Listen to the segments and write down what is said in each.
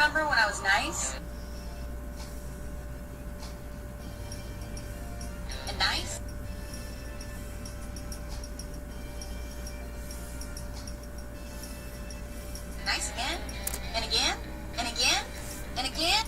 remember when I was nice? And nice? Nice again? And again? And again? And again?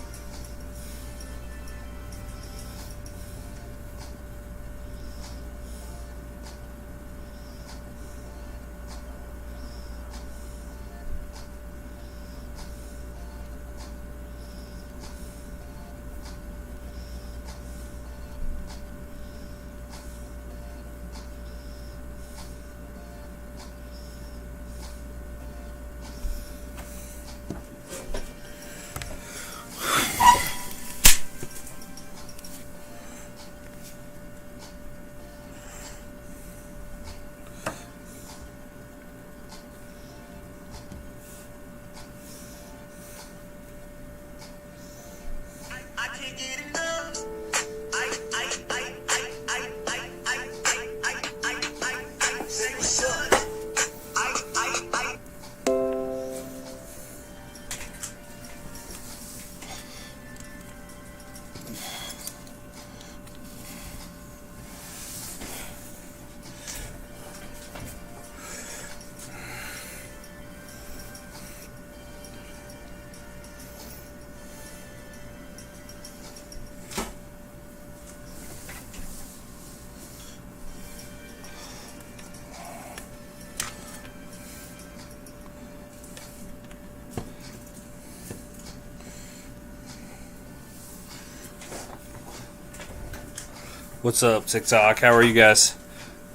What's up, TikTok? How are you guys?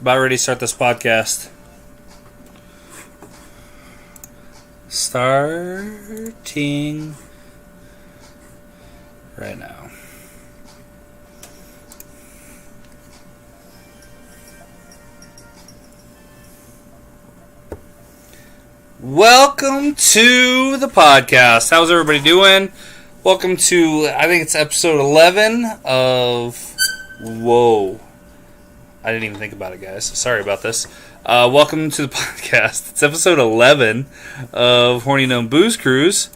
About ready to start this podcast. Starting right now. Welcome to the podcast. How's everybody doing? Welcome to, I think it's episode 11 of... Whoa. I didn't even think about it, guys. Sorry about this. Welcome to the podcast. It's episode 11 of Horny Gnome Booze Cruise.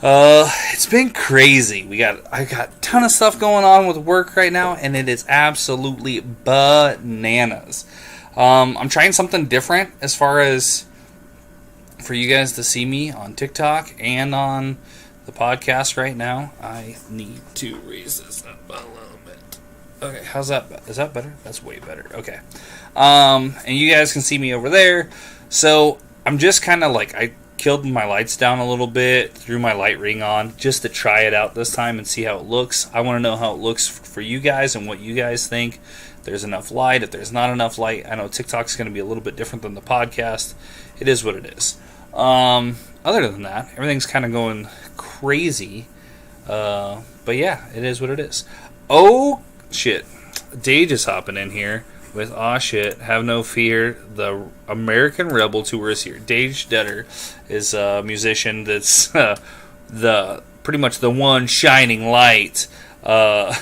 It's been crazy. I got a ton of stuff going on with work right now, and it is absolutely bananas. I'm trying something different as far as for you guys to see me on TikTok and on the podcast right now. I need to raise this up a little bit. Okay, how's that? Is that better? That's way better. Okay. And you guys can see me over there. So I'm just kind of like, I killed my lights down a little bit, threw my light ring on just to try it out this time and see how it looks. I want to know how it looks for you guys and what you guys think. If there's enough light, if there's not enough light. I know TikTok's going to be a little bit different than the podcast. It is what it is. Other than that, everything's kind of going crazy. But yeah, it is what it is. Oh, shit. Dage is hopping in here with aw shit, have no fear, the American Rebel Tour is here. Dage Detter is a musician that's the pretty much the one shining light on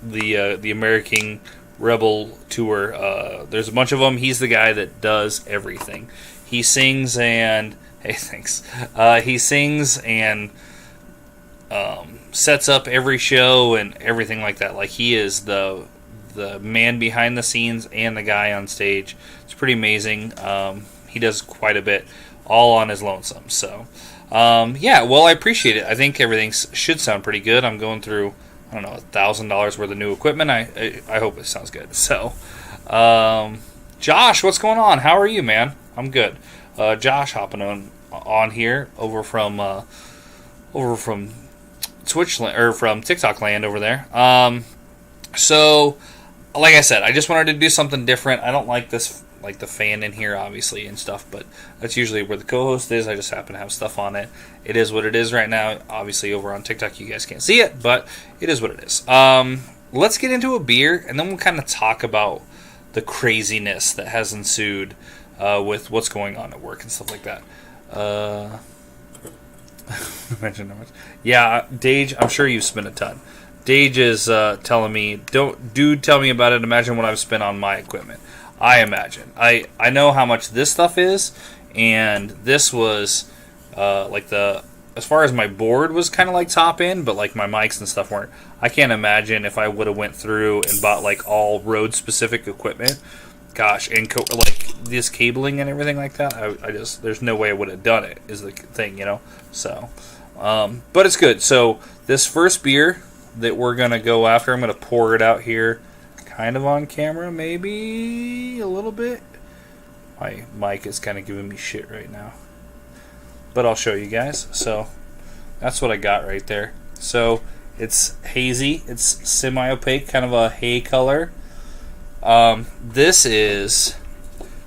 the American Rebel Tour. There's a bunch of them. He's the guy that does everything. He sings and hey, thanks. He sings and sets up every show and everything like that. Like, he is the man behind the scenes and the guy on stage. It's pretty amazing. He does quite a bit, all on his lonesome. So, yeah, well, I appreciate it. I think everything should sound pretty good. I'm going through, I don't know, $1,000 worth of new equipment. I hope it sounds good. So, Josh, what's going on? How are you, man? I'm good. Josh hopping on here over from Twitch or from TikTok land over there. So, like I said, I just wanted to do something different. I don't like this, like the fan in here, obviously, and stuff, but that's usually where the co-host is. I just happen to have stuff on it. It is what it is right now. Obviously, over on TikTok, you guys can't see it, but it is what it is. Let's get into a beer, and then we'll kind of talk about the craziness that has ensued with what's going on at work and stuff like that. Mention how much. Yeah, Dage, I'm sure you've spent a ton. Dage is telling me, dude, tell me about it. Imagine what I've spent on my equipment. I imagine. I know how much this stuff is, and this was as far as my board was kind of like top end, but like my mics and stuff weren't. I can't imagine if I would have went through and bought like all road specific equipment. Gosh, and like this cabling and everything like that, I just, there's no way I would have done it, is the thing, you know. So, but it's good. So this first beer that we're gonna go after, I'm gonna pour it out here, kind of on camera, maybe a little bit. My mic is kind of giving me shit right now, but I'll show you guys. So that's what I got right there. So it's hazy, it's semi-opaque, kind of a hay color. This is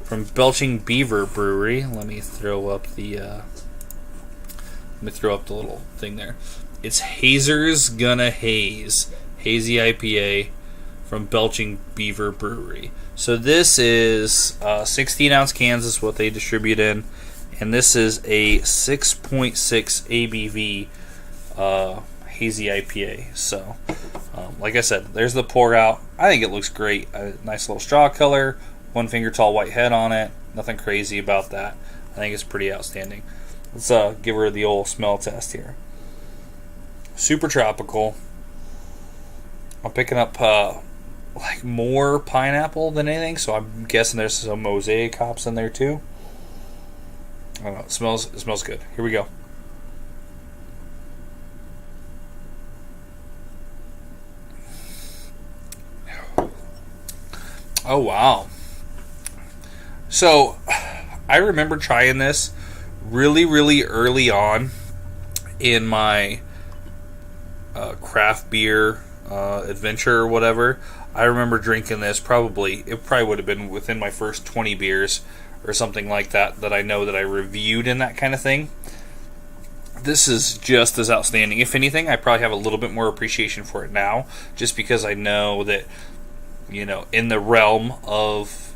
from Belching Beaver Brewery. Let me throw up the little thing there. It's Hazer's Gonna Haze Hazy IPA from Belching Beaver Brewery. So this is 16-ounce cans is what they distribute in, and this is a 6.6 ABV hazy IPA. So, like I said, there's the pour out. I think it looks great. A nice little straw color, 1 finger tall white head on it. Nothing crazy about that. I think it's pretty outstanding. Let's give her the old smell test here. Super tropical. I'm picking up like more pineapple than anything, so I'm guessing there's some mosaic hops in there too. I don't know. It smells good. Here we go. Oh, wow. So, I remember trying this really, really early on in my craft beer adventure or whatever. I remember drinking this it probably would have been within my first 20 beers or something like that I know that I reviewed in that kind of thing. This is just as outstanding. If anything, I probably have a little bit more appreciation for it now, just because I know that, you know, in the realm of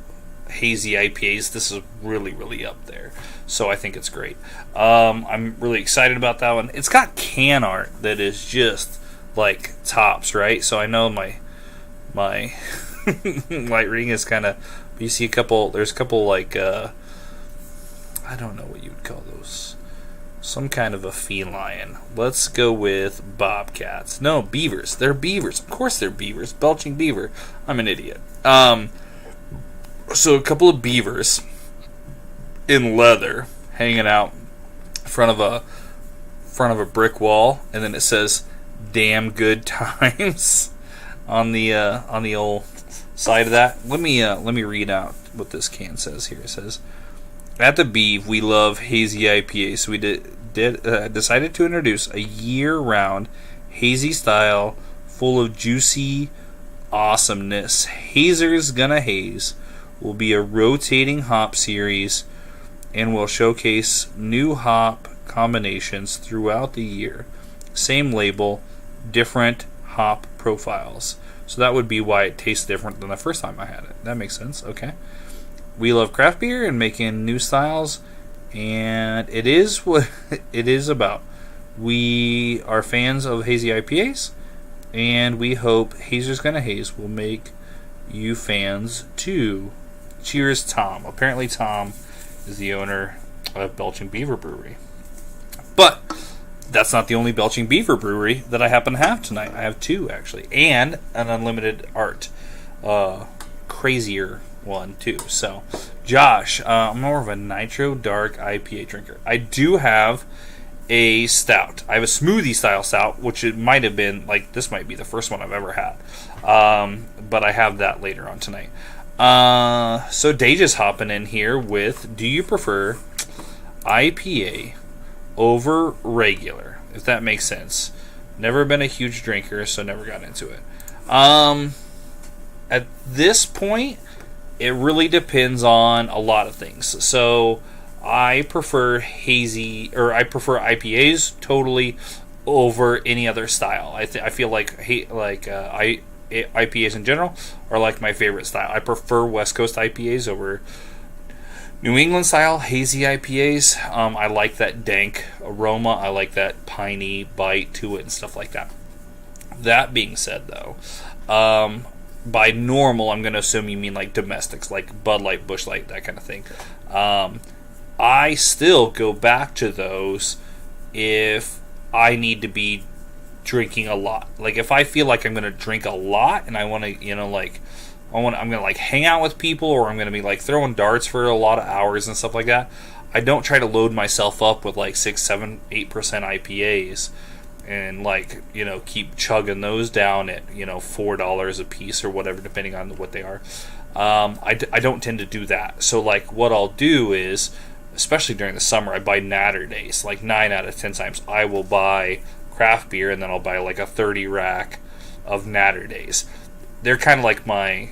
hazy IPAs, this is really, really up there. So I think it's great. I'm really excited about that one. It's got can art that is just like tops, right? So I know my light reading is kind of. You see there's a couple like I don't know what you would call those. Some kind of a feline. Let's go with bobcats. No, beavers. They're beavers. Of course they're beavers. Belching beaver. I'm an idiot. So a couple of beavers in leather hanging out in front of a brick wall, and then it says "damn good times" on the old side of that. Let me read out what this can says here. It says, "At the Beeve, we love hazy IPA, so we decided to introduce a year-round hazy style full of juicy awesomeness. Hazer's Gonna Haze will be a rotating hop series and will showcase new hop combinations throughout the year. Same label, different hop profiles." So that would be why it tastes different than the first time I had it. That makes sense. Okay. "We love craft beer and making new styles, and it is what it is about. We are fans of hazy IPAs, and we hope Hazer's Gonna Haze will make you fans too. Cheers, Tom." Apparently Tom is the owner of Belching Beaver Brewery. But that's not the only Belching Beaver Brewery that I happen to have tonight. I have two, actually, and an Unlimited Art crazier one too. So, Josh, I'm more of a Nitro Dark IPA drinker. I do have a stout. I have a smoothie style stout, which it might have been, like, this might be the first one I've ever had. But I have that later on tonight. So Deja's hopping in here with, do you prefer IPA over regular? If that makes sense. Never been a huge drinker, so never got into it. At this point, it really depends on a lot of things. So I prefer IPAs totally over any other style. I feel like IPAs in general are like my favorite style. I prefer West Coast IPAs over New England style hazy IPAs. I like that dank aroma. I like that piney bite to it and stuff like that. That being said, though, by normal, I'm going to assume you mean like domestics, like Bud Light, Busch Light, that kind of thing. I still go back to those if I need to be drinking a lot. Like if I feel like I'm going to drink a lot and I want to, I'm going to like hang out with people, or I'm going to be like throwing darts for a lot of hours and stuff like that, I don't try to load myself up with like 6, 7, 8% IPAs and like, keep chugging those down at, $4 a piece or whatever, depending on what they are. I don't tend to do that. So like what I'll do is, especially during the summer, I buy natter days. Like 9 out of 10 times I will buy craft beer, and then I'll buy like a 30 rack of natter days. They're kind of like my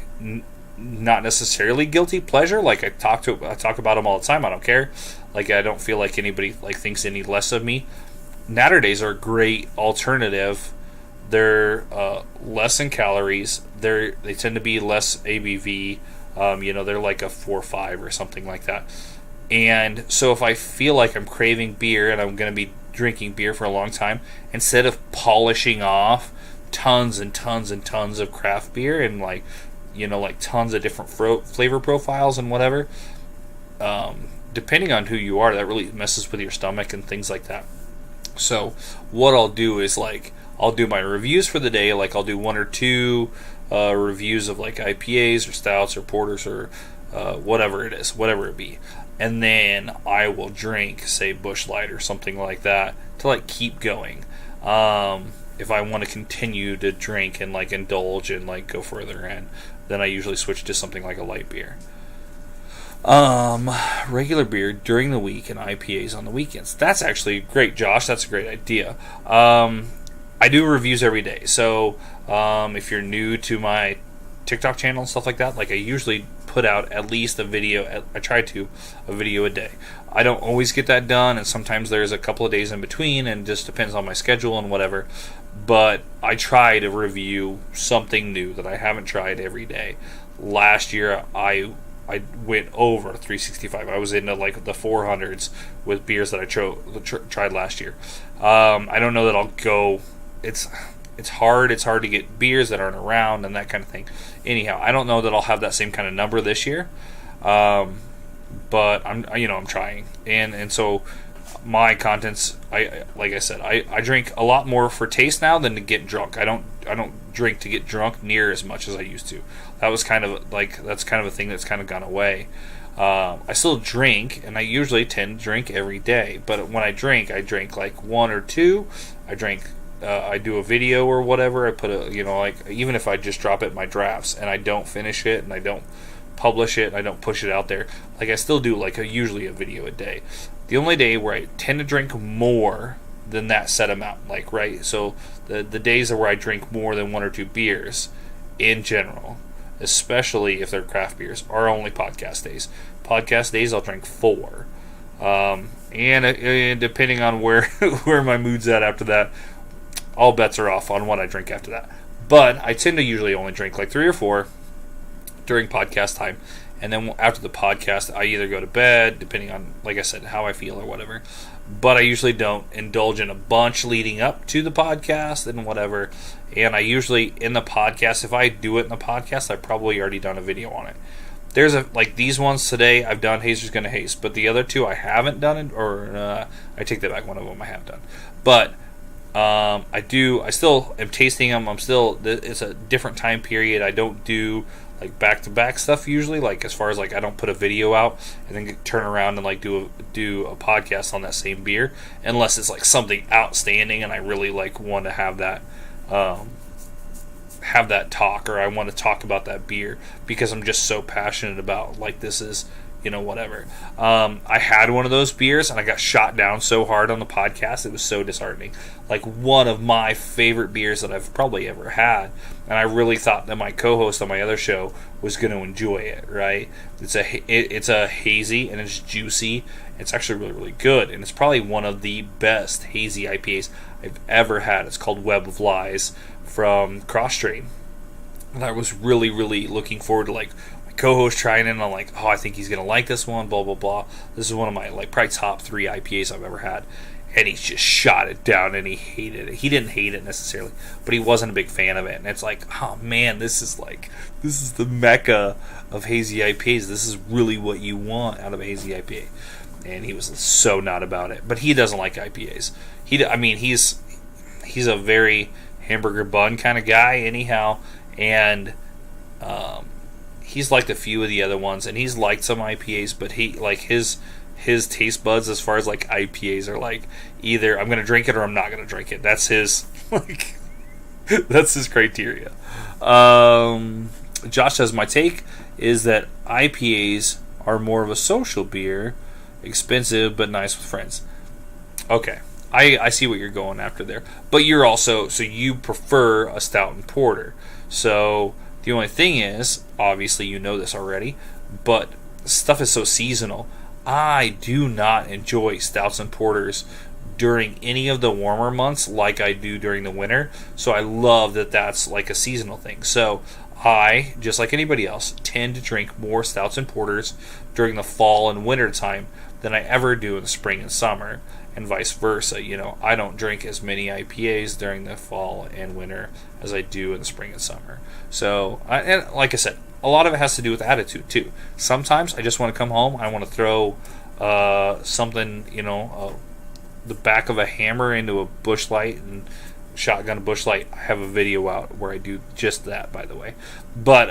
not necessarily guilty pleasure. Like I talk about them all the time. I don't care. Like I don't feel like anybody like thinks any less of me. Natter days are a great alternative. They're less in calories. They tend to be less ABV. They're like a 4 or 5 or something like that. And so if I feel like I'm craving beer and I'm going to be drinking beer for a long time, instead of polishing off tons and tons and tons of craft beer and like tons of different flavor profiles and whatever, depending on who you are, that really messes with your stomach and things like that. So what I'll do is like I'll do my reviews for the day. Like I'll do 1 or 2 reviews of like IPAs or stouts or porters or whatever it be. And then I will drink, say, Busch Light or something like that to like keep going. If I want to continue to drink and like indulge and like go further in, then I usually switch to something like a light beer. Regular beer during the week and IPAs on the weekends. That's actually great, Josh. That's a great idea. I do reviews every day. So if you're new to my TikTok channel and stuff like that, like I usually put out at least a video. I try to a video a day. I don't always get that done, and sometimes there's a couple of days in between, and just depends on my schedule and whatever. But I try to review something new that I haven't tried every day. Last year, I went over 365. I was into like the 400s with beers that I tried last year. I don't know that I'll go. It's hard. It's hard to get beers that aren't around and that kind of thing. Anyhow, I don't know that I'll have that same kind of number this year. But I'm trying, and so my contents. Like I said, I drink a lot more for taste now than to get drunk. I don't drink to get drunk near as much as I used to. That's kind of a thing that's kind of gone away. I still drink, and I usually tend to drink every day. But when I drink like 1 or 2. I do a video or whatever. I put even if I just drop it in my drafts and I don't finish it and I don't publish it and I don't push it out there, like I still do like usually a video a day. The only day where I tend to drink more than that set amount, like right. So the days where I drink more than 1 or 2 beers in general, especially if they're craft beers, are only podcast days. Podcast days I'll drink 4, and depending on where where my mood's at after that, all bets are off on what I drink after that. But I tend to usually only drink like 3 or 4 during podcast time. And then after the podcast, I either go to bed, depending on, like I said, how I feel or whatever. But I usually don't indulge in a bunch leading up to the podcast and whatever. And I usually, in the podcast, if I do it in the podcast, I've probably already done a video on it. There's like these ones today, I've done Hazer's Gonna Haze. But the other 2 I haven't done it, or I take that back, one of them I have done. But I still am tasting them. It's a different time period. I don't do like back-to-back stuff usually, like as far as like I don't put a video out and then turn around and like do a podcast on that same beer, unless it's like something outstanding and I really like want to have that talk, or I want to talk about that beer because I'm just so passionate about like this is whatever. I had one of those beers and I got shot down so hard on the podcast, it was so disheartening. Like one of my favorite beers that I've probably ever had, and I really thought that my co-host on my other show was going to enjoy it, right? It's a hazy and it's juicy. It's actually really, really good, and it's probably one of the best hazy IPAs I've ever had. It's called Web of Lies from Cross-Train. And I was really, really looking forward to like co-host trying it, and I'm like, oh, I think he's gonna like this one, blah blah blah. This is one of my like probably top 3 IPAs I've ever had, and he just shot it down and he hated it. He didn't hate it necessarily, but he wasn't a big fan of it. And it's like, oh man, this is the mecca of hazy IPAs. This is really what you want out of a hazy IPA. and he was so not about it. But he doesn't like IPAs. He's a very hamburger bun kind of guy, anyhow, and he's liked a few of the other ones, and he's liked some IPAs, but his taste buds as far as like IPAs are like either I'm gonna drink it or I'm not gonna drink it. That's his that's his criteria. Josh says my take is that IPAs are more of a social beer, expensive but nice with friends. Okay, I see what you're going after there, but you're also so you prefer a stout and porter. So the only thing is, obviously you know this already, but stuff is so seasonal. I do not enjoy stouts and porters during any of the warmer months like I do during the winter. So I love that that's like a seasonal thing. So I, just like anybody else, tend to drink more stouts and porters during the fall and winter time than I ever do in the spring and summer, and vice versa. You know, I don't drink as many IPAs during the fall and winter as I do in the spring and summer. So, and like I said, a lot of it has to do with attitude too. Sometimes I just want to come home. I want to throw something, the back of a hammer into a bush light and shotgun a bush light. I have a video out where I do just that, by the way. But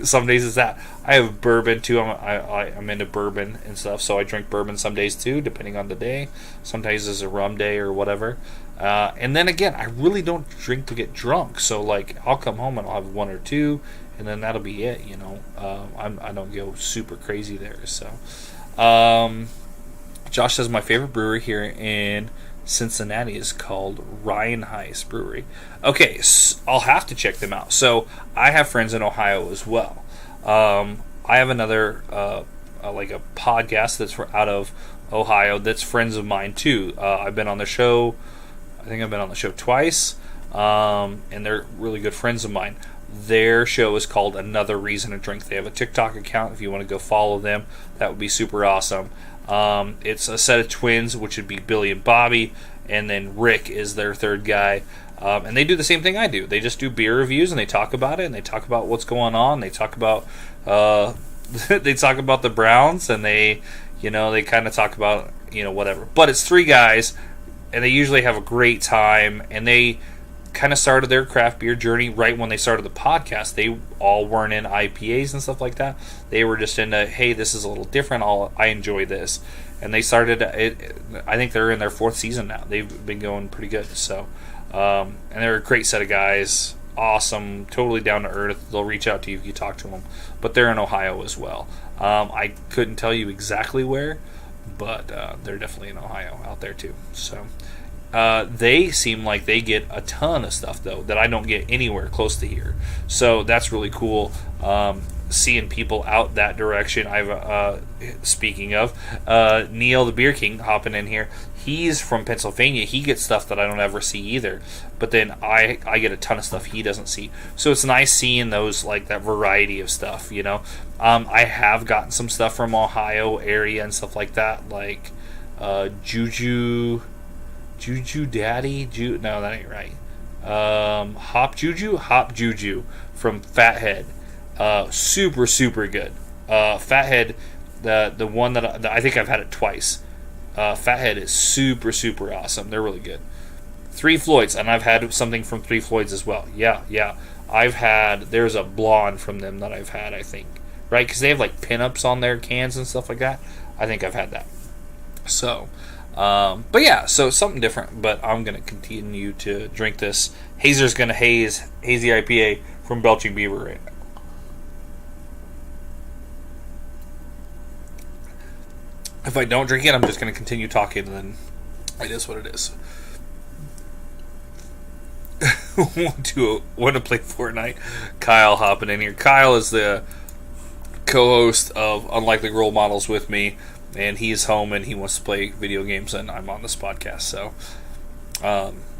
some days it's that. I have bourbon too. I'm into bourbon and stuff, so I drink bourbon some days too, depending on the day. Sometimes it's a rum day or whatever. And then again, I really don't drink to get drunk. So like, I'll come home and I'll have one or two, and then that'll be it. I don't go super crazy there. So, Josh says my favorite brewery here in Cincinnati is called Ryan Heiss Brewery. Okay, so I'll have to check them out. So I have friends in Ohio as well. I have another like a podcast that's out of Ohio that's friends of mine too. I've been on the show. I think I've been on the show twice, and they're really good friends of mine. Their show is called Another Reason to Drink. They have a TikTok account. If you want to go follow them, that would be super awesome. It's a set of twins, which would be Billy and Bobby, and then Rick is their third guy. And they do the same thing I do. They just do beer reviews, and they talk about it, and they talk about what's going on. They talk about they talk about the Browns, and they kind of talk about whatever. But it's three guys, and they usually have a great time, and they kind of started their craft beer journey right when they started the podcast. They all weren't in IPAs and stuff like that. They were just into, hey, this is a little different. I enjoy this. And they started it. I think they're in their fourth season now. They've been going pretty good. So, and they're a great set of guys. Awesome, totally down to earth. They'll reach out to you if you talk to them. But they're in Ohio as well. I couldn't tell you exactly where, but they're definitely in Ohio out there too. So. They seem like they get a ton of stuff though that I don't get anywhere close to here, so that's really cool. Seeing people out that direction. I've speaking of Neil the Beer King hopping in here. He's from Pennsylvania. He gets stuff that I don't ever see either, but then I get a ton of stuff he doesn't see. So it's nice seeing those, like that variety of stuff. I have gotten some stuff from Ohio area and stuff like that, like Juju Daddy, no, that ain't right. Hop Juju from Fathead, super super good. Fathead, the one that I think I've had it twice. Fathead is super super awesome. They're really good. Three Floyds, and I've had something from Three Floyds as well. Yeah. There's a blonde from them that I've had, I think, right? Because they have like pinups on their cans and stuff like that. I think I've had that. So. But yeah, so something different, but I'm going to continue to drink this. Hazer's going to hazy IPA from Belching Beaver right now. If I don't drink it, I'm just going to continue talking, and then it is what it is. Want to play Fortnite? Kyle hopping in here. Kyle is the co-host of Unlikely Role Models with me. And he's home and he wants to play video games, and I'm on this podcast. So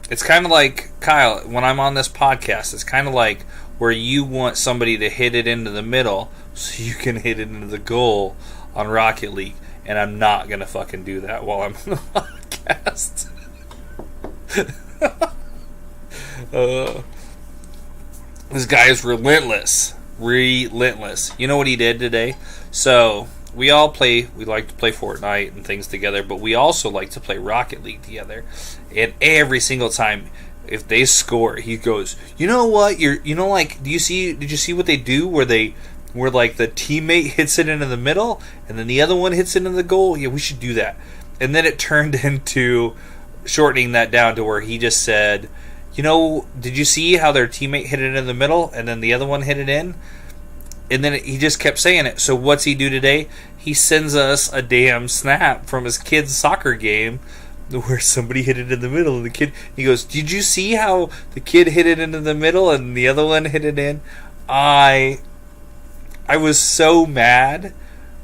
it's kind of like, Kyle, when I'm on this podcast, it's kind of like where you want somebody to hit it into the middle so you can hit it into the goal on Rocket League. And I'm not going to fucking do that while I'm on the podcast. This guy is relentless. You know what he did today? So we all play. We like to play Fortnite and things together, but we also like to play Rocket League together. And every single time, if they score, he goes, "You know what? Like, did you see what they do? Where like the teammate hits it into the middle, and then the other one hits it into the goal. Yeah, we should do that." And then it turned into shortening that down to where he just said, "Did you see how their teammate hit it in the middle, and then the other one hit it in?" And then he just kept saying it. So what's he do today? He sends us a damn snap from his kid's soccer game where somebody hit it in the middle, and he goes, "Did you see how the kid hit it into the middle and the other one hit it in?" I was so mad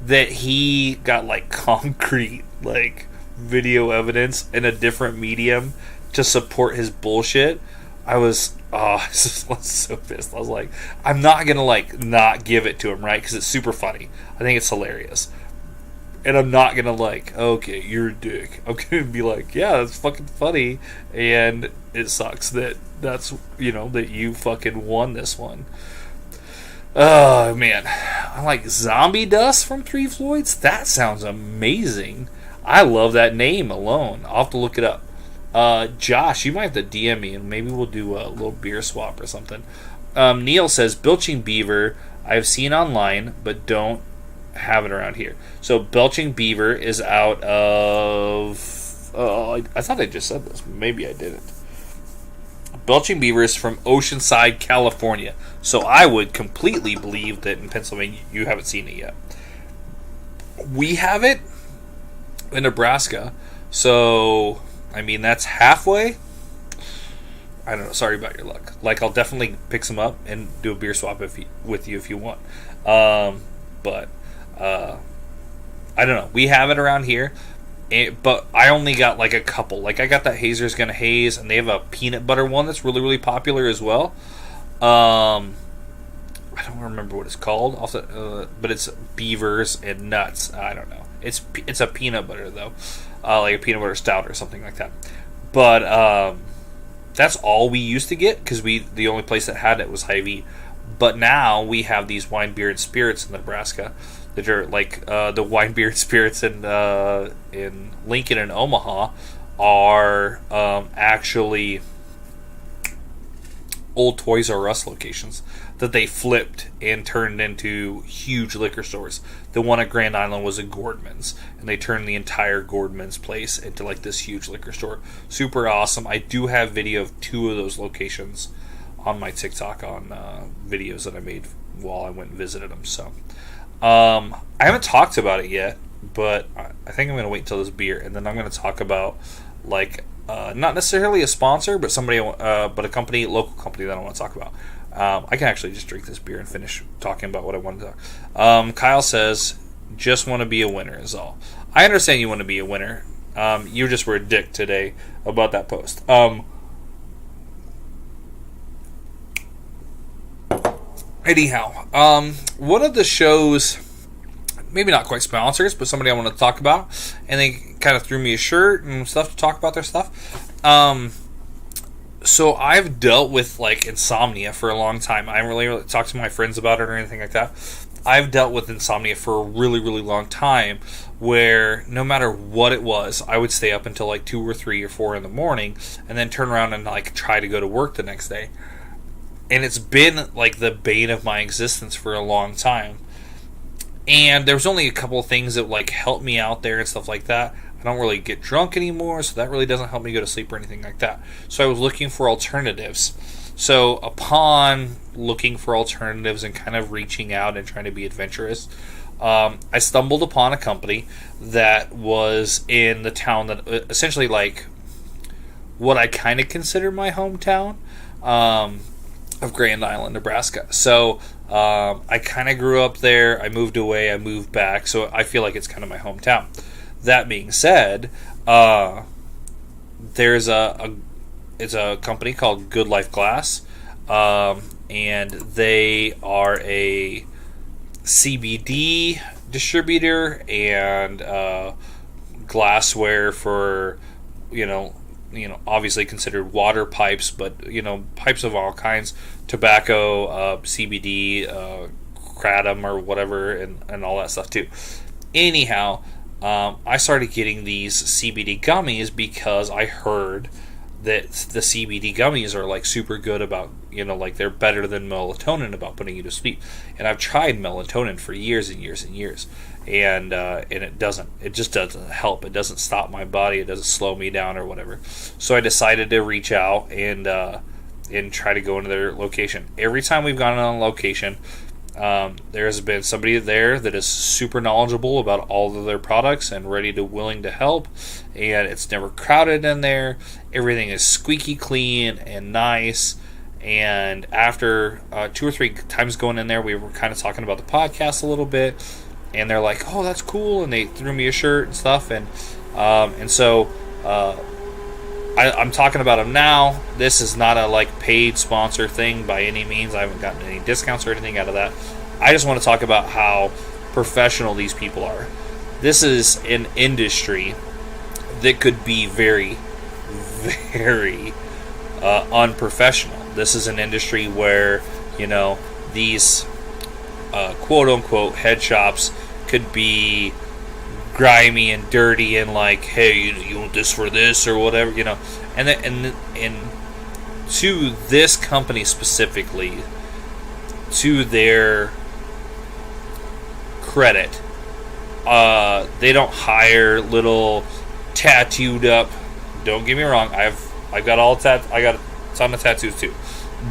that he got like concrete like video evidence in a different medium to support his bullshit. I was so pissed. I was like, I'm not gonna like not give it to him, right? Because it's super funny. I think it's hilarious, and I'm not gonna like, okay, you're a dick. I'm gonna be like, yeah, that's fucking funny, and it sucks that's that you fucking won this one. Oh man, I like Zombie Dust from Three Floyds. That sounds amazing. I love that name alone. I'll have to look it up. Josh, you might have to DM me and maybe we'll do a little beer swap or something. Neil says, Belching Beaver, I've seen online, but don't have it around here. So, Belching Beaver is out of... I thought I just said this. Maybe I didn't. Belching Beaver is from Oceanside, California. So, I would completely believe that in Pennsylvania you haven't seen it yet. We have it in Nebraska. So... I mean, that's halfway. I don't know. Sorry about your luck. Like, I'll definitely pick some up and do a beer swap with you if you want. But I don't know. We have it around here, but I only got like a couple. Like, I got that Hazer's Gonna Haze, and they have a peanut butter one that's really, really popular as well. I don't remember what it's called, but it's Beavers and Nuts. I don't know. It's a peanut butter though. Like a peanut butter stout or something like that. But that's all we used to get because the only place that had it was Hy-Vee. But now we have these wine, beer, and spirits in Nebraska that are like the wine, beer, and spirits in Lincoln and Omaha are actually old Toys R Us locations that they flipped and turned into huge liquor stores. The one at Grand Island was a Gordman's, and they turned the entire Gordman's place into like this huge liquor store. Super awesome. I do have video of 2 of those locations on my TikTok on videos that I made while I went and visited them. So I haven't talked about it yet, but I think I'm going to wait until this beer, and then I'm going to talk about like not necessarily a sponsor, but but a local company that I want to talk about. I can actually just drink this beer and finish talking about what I wanted to talk. Kyle says, just want to be a winner is all. I understand you want to be a winner. You just were a dick today about that post. Anyhow, one of the shows, maybe not quite sponsors, but somebody I want to talk about, and they kind of threw me a shirt and stuff to talk about their stuff. So I've dealt with like insomnia for a long time. I haven't really talked to my friends about it or anything like that. I've dealt with insomnia for a really, really long time, where no matter what it was, I would stay up until like 2 or 3 or 4 in the morning, and then turn around and like try to go to work the next day. And it's been like the bane of my existence for a long time. And there was only a couple of things that like helped me out there and stuff like that. I don't really get drunk anymore, so that really doesn't help me go to sleep or anything like that. So I was looking for alternatives. So upon looking for alternatives and kind of reaching out and trying to be adventurous, I stumbled upon a company that was in the town that essentially like what I kind of consider my hometown of Grand Island, Nebraska. So I kind of grew up there. I moved away. I moved back. So I feel like it's kind of my hometown. That being said, there's it's a company called Good Life Glass, and they are a CBD distributor and glassware for obviously considered water pipes, but pipes of all kinds, tobacco, CBD, kratom or whatever, and all that stuff too. Anyhow, I started getting these CBD gummies because I heard that the CBD gummies are like super good about, like they're better than melatonin about putting you to sleep. And I've tried melatonin for years and years and years, and it just doesn't help. It doesn't stop my body. It doesn't slow me down or whatever. So I decided to reach out and try to go into their location. Every time we've gone on location, there has been somebody there that is super knowledgeable about all of their products and willing to help, and it's never crowded in there. Everything is squeaky clean and nice. And after 2 or 3 times going in there, we were kind of talking about the podcast a little bit, and they're like, "Oh, that's cool," and they threw me a shirt and stuff, and so I'm talking about them now. This is not a paid sponsor thing by any means. I haven't gotten any discounts or anything out of that. I just want to talk about how professional these people are. This is an industry that could be very, very unprofessional. This is an industry where, these quote-unquote head shops could be grimy and dirty and hey, you want this for this or whatever, and to this company specifically, to their credit, they don't hire little tattooed up. Don't get me wrong, I've got I got a ton of tattoos too,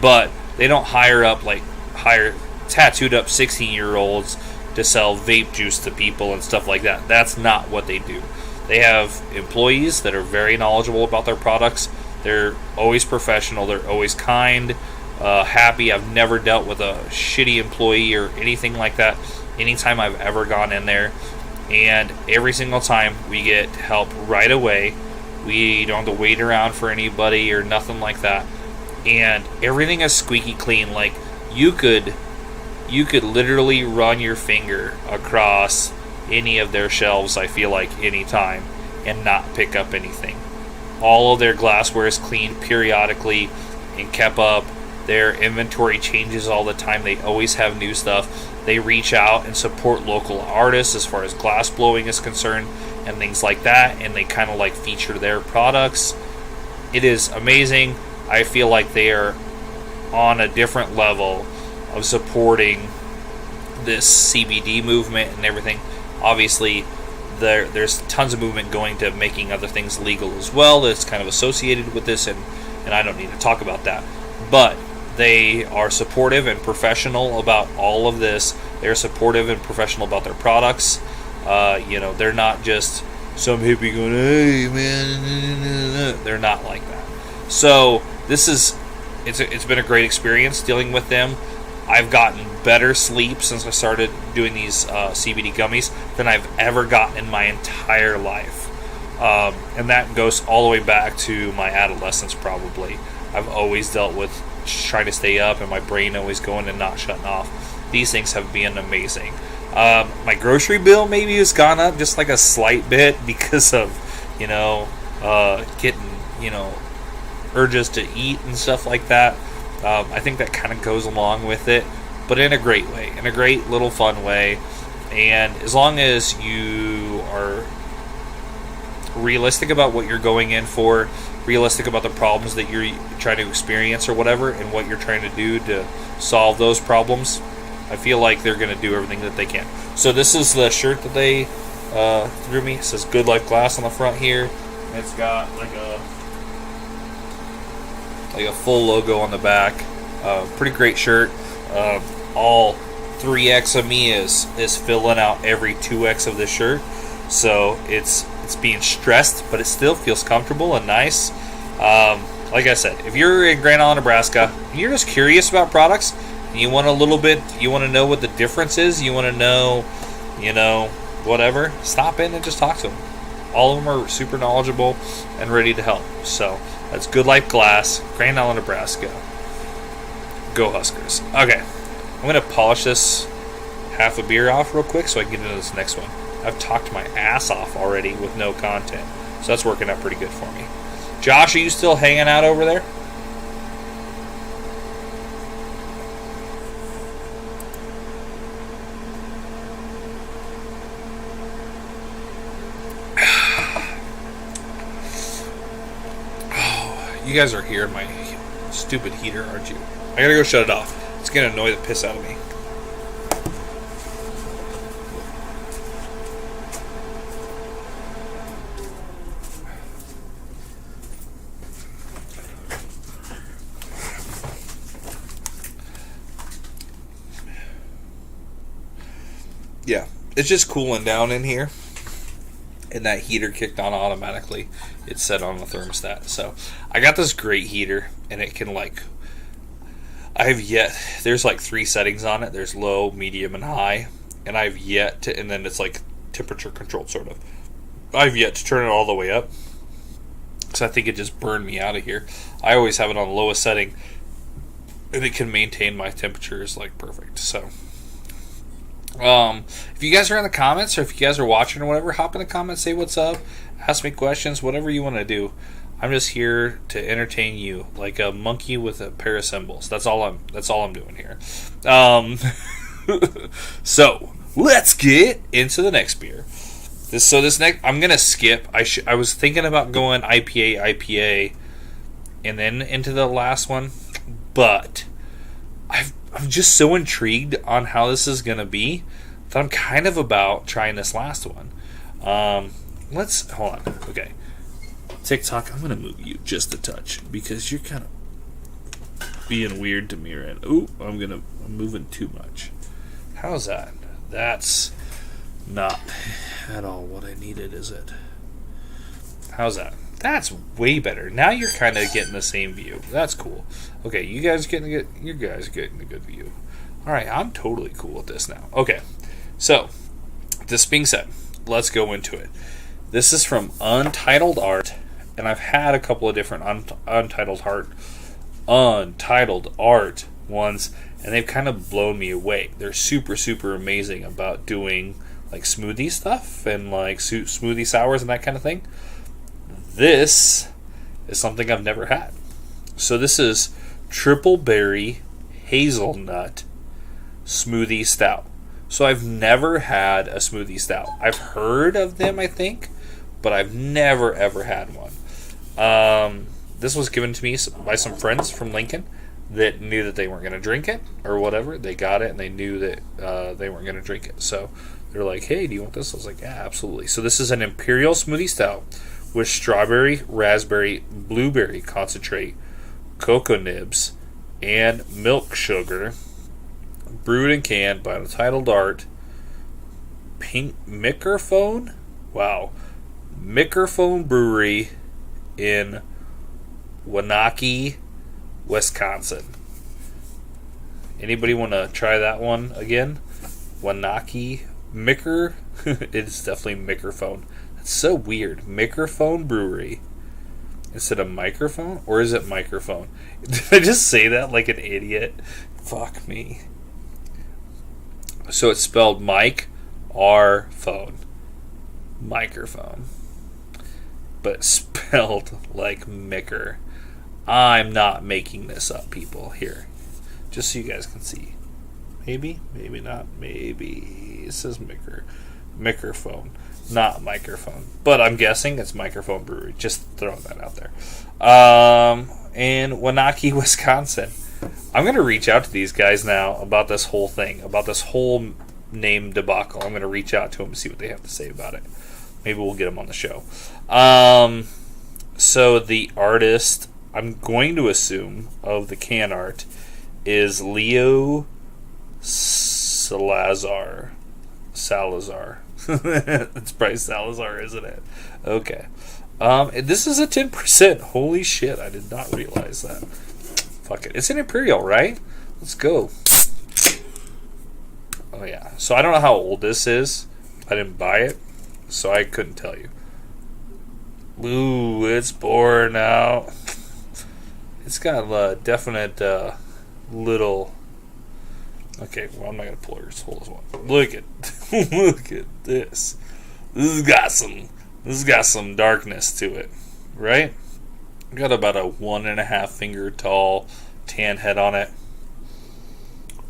but they don't hire tattooed up 16-year-olds to sell vape juice to people and stuff like that. That's not what they do. They have employees that are very knowledgeable about their products. They're always professional. They're always kind, happy. I've never dealt with a shitty employee or anything like that anytime I've ever gone in there. And every single time we get help right away. We don't have to wait around for anybody or nothing like that. And everything is squeaky clean. You could literally run your finger across any of their shelves, I feel like, anytime, and not pick up anything. All of their glassware is cleaned periodically and kept up. Their inventory changes all the time. They always have new stuff. They reach out and support local artists as far as glass blowing is concerned and things like that, and they kind of feature their products. It is amazing. I feel like they are on a different level of supporting this CBD movement and everything. Obviously, there's tons of movement going to making other things legal as well that's kind of associated with this, and I don't need to talk about that. But they are supportive and professional about all of this. They're supportive and professional about their products. They're not just some hippie going, "Hey, man." They're not like that. So it's been a great experience dealing with them. I've gotten better sleep since I started doing these CBD gummies than I've ever gotten in my entire life. And that goes all the way back to my adolescence, probably. I've always dealt with trying to stay up and my brain always going and not shutting off. These things have been amazing. My grocery bill maybe has gone up just a slight bit because of, getting, urges to eat and stuff like that. I think that kind of goes along with it, but in a great way, in a great little fun way. And as long as you are realistic about what you're going in for, realistic about the problems that you're trying to experience or whatever, and what you're trying to do to solve those problems, I feel like they're going to do everything that they can. So this is the shirt that they threw me. It says Good Life Glass on the front here. It's got a full logo on the back. Pretty great shirt. All 3X of me is filling out every 2X of this shirt. So it's being stressed, but it still feels comfortable and nice. Like I said, if you're in Grand Island, Nebraska, and you're just curious about products, and you want to know what the difference is, you want to know, whatever, stop in and just talk to them. All of them are super knowledgeable and ready to help. So that's Good Life Glass, Grand Island, Nebraska. Go Huskers. Okay, I'm going to polish this half a beer off real quick so I can get into this next one. I've talked my ass off already with no content, so that's working out pretty good for me. Josh, are you still hanging out over there? You guys are hearing my stupid heater, aren't you? I gotta go shut it off. It's gonna annoy the piss out of me. Yeah, it's just cooling down in here. And that heater kicked on automatically. It's set on the thermostat. So I got this great heater, and it can there's like 3 settings on it. There's low, medium, and high. And and then it's like temperature controlled sort of. I've yet to turn it all the way up. Because I think it just burned me out of here. I always have it on the lowest setting. And it can maintain my temperatures like perfect. So if you guys are in the comments, or if you guys are watching or whatever, hop in the comments, say what's up, ask me questions, whatever you want to do. I'm just here to entertain you, like a monkey with a pair of cymbals. That's all I'm doing here. So let's get into the next beer. This next, I'm gonna skip. I was thinking about going IPA, and then into the last one, but I'm just so intrigued on how this is going to be that I'm kind of about trying this last one. Let's hold on. Okay, TikTok, I'm going to move you just a touch because you're kind of being weird to me right now. Ooh, I'm moving too much. How's that? That's not at all what I needed, is it? How's that? That's way better. Now you're kind of getting the same view. That's cool. Okay, you guys getting a good view. All right, I'm totally cool with this now. Okay, so this being said, let's go into it. This is from Untitled Art, and I've had a couple of different Untitled Art ones, and they've kind of blown me away. They're super, super amazing about doing like smoothie stuff and like smoothie sours and that kind of thing. This is something I've never had. So this is Triple Berry Hazelnut Smoothie Stout. So I've never had a smoothie stout. I've heard of them, I think, but I've never ever had one. This was given to me by some friends from Lincoln that knew that they weren't going to drink it or whatever. They got it and they knew that they weren't going to drink it. So they're like, hey, do you want this? I was like, yeah, absolutely. So this is an Imperial Smoothie Stout with strawberry, raspberry, blueberry concentrate, cocoa nibs, and milk sugar, brewed and canned by Untitled Art, Pink Microphone? Wow. Microphone Brewery in Waunakee, Wisconsin. Anybody want to try that one again? Waunakee it's definitely microphone. It's so weird. Microphone Brewery instead of microphone, or is it microphone? Did I just say that like an idiot? Fuck me. So it's spelled Mike R phone, microphone, but spelled like micker. I'm not making this up, people. Here, just so you guys can see. Maybe, maybe not. Maybe it says microphone, not microphone. But I'm guessing it's Microphone Brewery. Just throwing that out there. In Waunakee, Wisconsin. I'm going to reach out to these guys now about this whole thing, about this whole name debacle. I'm going to reach out to them and see what they have to say about it. Maybe we'll get them on the show. So the artist, I'm going to assume, of the can art is Leo Salazar. It's probably Salazar, isn't it? Okay. This is a 10%. Holy shit, I did not realize that. Fuck it. It's an Imperial, right? Let's go. Oh, yeah. So I don't know how old this is. I didn't buy it, so I couldn't tell you. Ooh, it's pouring out. It's got a definite little... Okay, well, I'm not going to pour this whole one. Look at this. This has got some darkness to it, right? Got about a 1.5 finger tall tan head on it.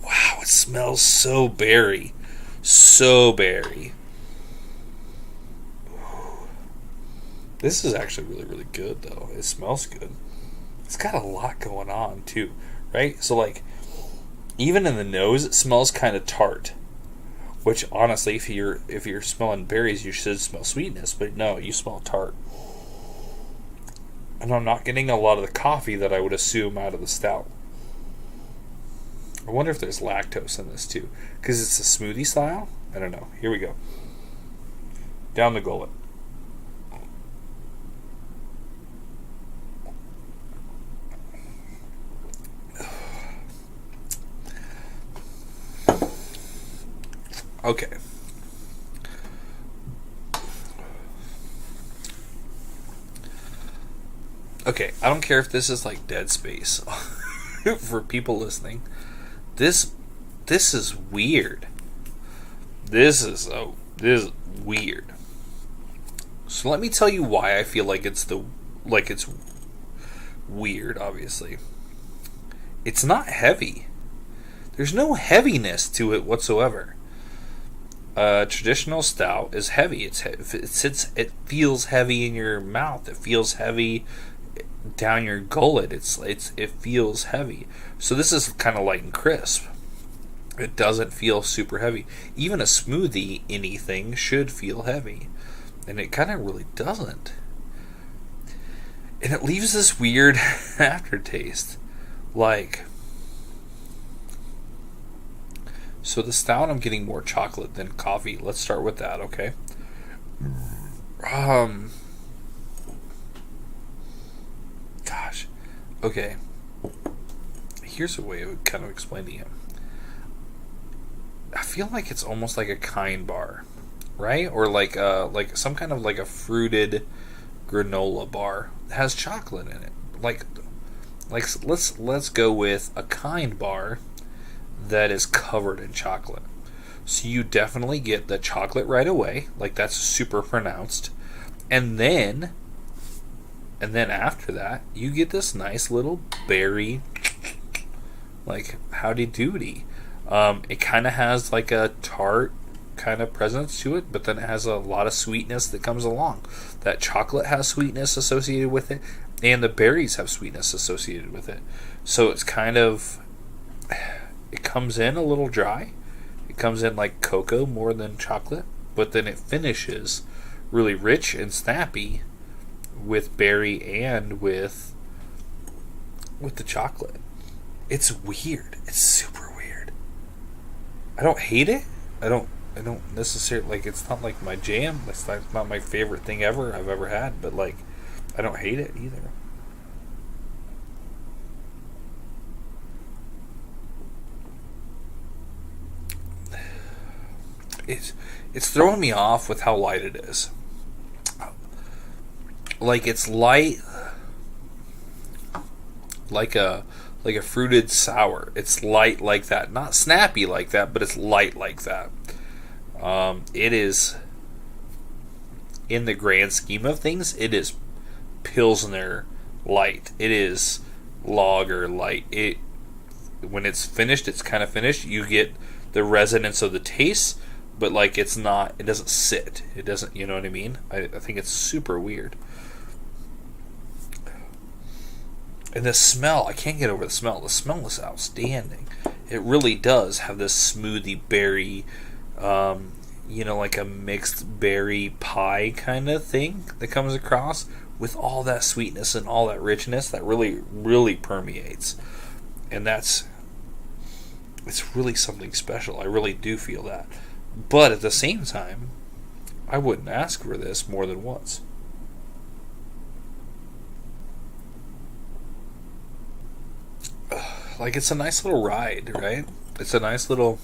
Wow, it smells so berry. So berry. Ooh. This is actually really, really good, though. It smells good. It's got a lot going on too, right? So like, even in the nose, it smells kind of tart. Which honestly, if you're smelling berries, you should smell sweetness, but no, you smell tart. And I'm not getting a lot of the coffee that I would assume out of the stout. I wonder if there's lactose in this too, because it's a smoothie style. I don't know. Here we go. Down the gullet. Okay. Okay, I don't care if this is like dead space for people listening. This is weird. This is weird. So let me tell you why I feel like it's weird, obviously. It's not heavy. There's no heaviness to it whatsoever. Traditional stout is heavy. It feels heavy in your mouth. It feels heavy down your gullet. It feels heavy. So this is kind of light and crisp. It doesn't feel super heavy. Even a smoothie, anything, should feel heavy. And it kind of really doesn't. And it leaves this weird aftertaste. So the stout, I'm getting more chocolate than coffee. Let's start with that, okay? Gosh. Okay. Here's a way of kind of explaining it. I feel like it's almost like a kind bar, right? Or like some kind of like a fruited granola bar. It has chocolate in it. Like let's go with a kind bar that is covered in chocolate. So you definitely get the chocolate right away, like that's super pronounced. And then after that, you get this nice little berry, like howdy doody. It kind of has like a tart kind of presence to it, but then it has a lot of sweetness that comes along. That chocolate has sweetness associated with it, and the berries have sweetness associated with it. So it's kind of, it comes in a little dry. It comes in like cocoa more than chocolate, but then it finishes really rich and snappy with berry and with the chocolate. It's weird. It's super weird. I don't hate it. I don't necessarily, like, it's not like my jam. It's not my favorite thing ever I've ever had, but like, I don't hate it either. It's throwing me off with how light it is. Like, it's light, like a fruited sour. It's light like that, not snappy like that, but it's light like that. It is, in the grand scheme of things, it is Pilsner light. It is lager light. When it's finished, it's kind of finished. You get the resonance of the taste, but like it doesn't sit. It doesn't, you know what I mean? I think it's super weird. And the smell, I can't get over the smell. The smell is outstanding. It really does have this smoothie berry, like a mixed berry pie kind of thing that comes across with all that sweetness and all that richness that really, really permeates. And it's really something special. I really do feel that. But at the same time, I wouldn't ask for this more than once. Like, it's a nice little ride, right? It's a nice little...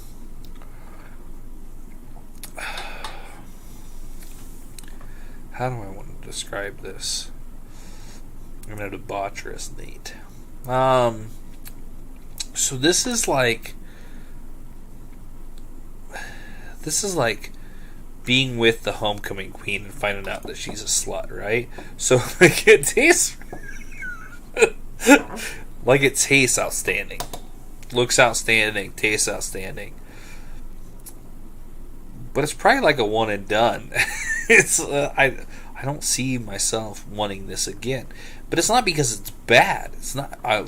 How do I want to describe this? I'm going to debauch Nate. So this is like being with the homecoming queen and finding out that she's a slut, right? So like it tastes like it tastes outstanding, looks outstanding, tastes outstanding, but it's probably like a one and done. It's I I don't see myself wanting this again. But it's not because it's bad. It's not. I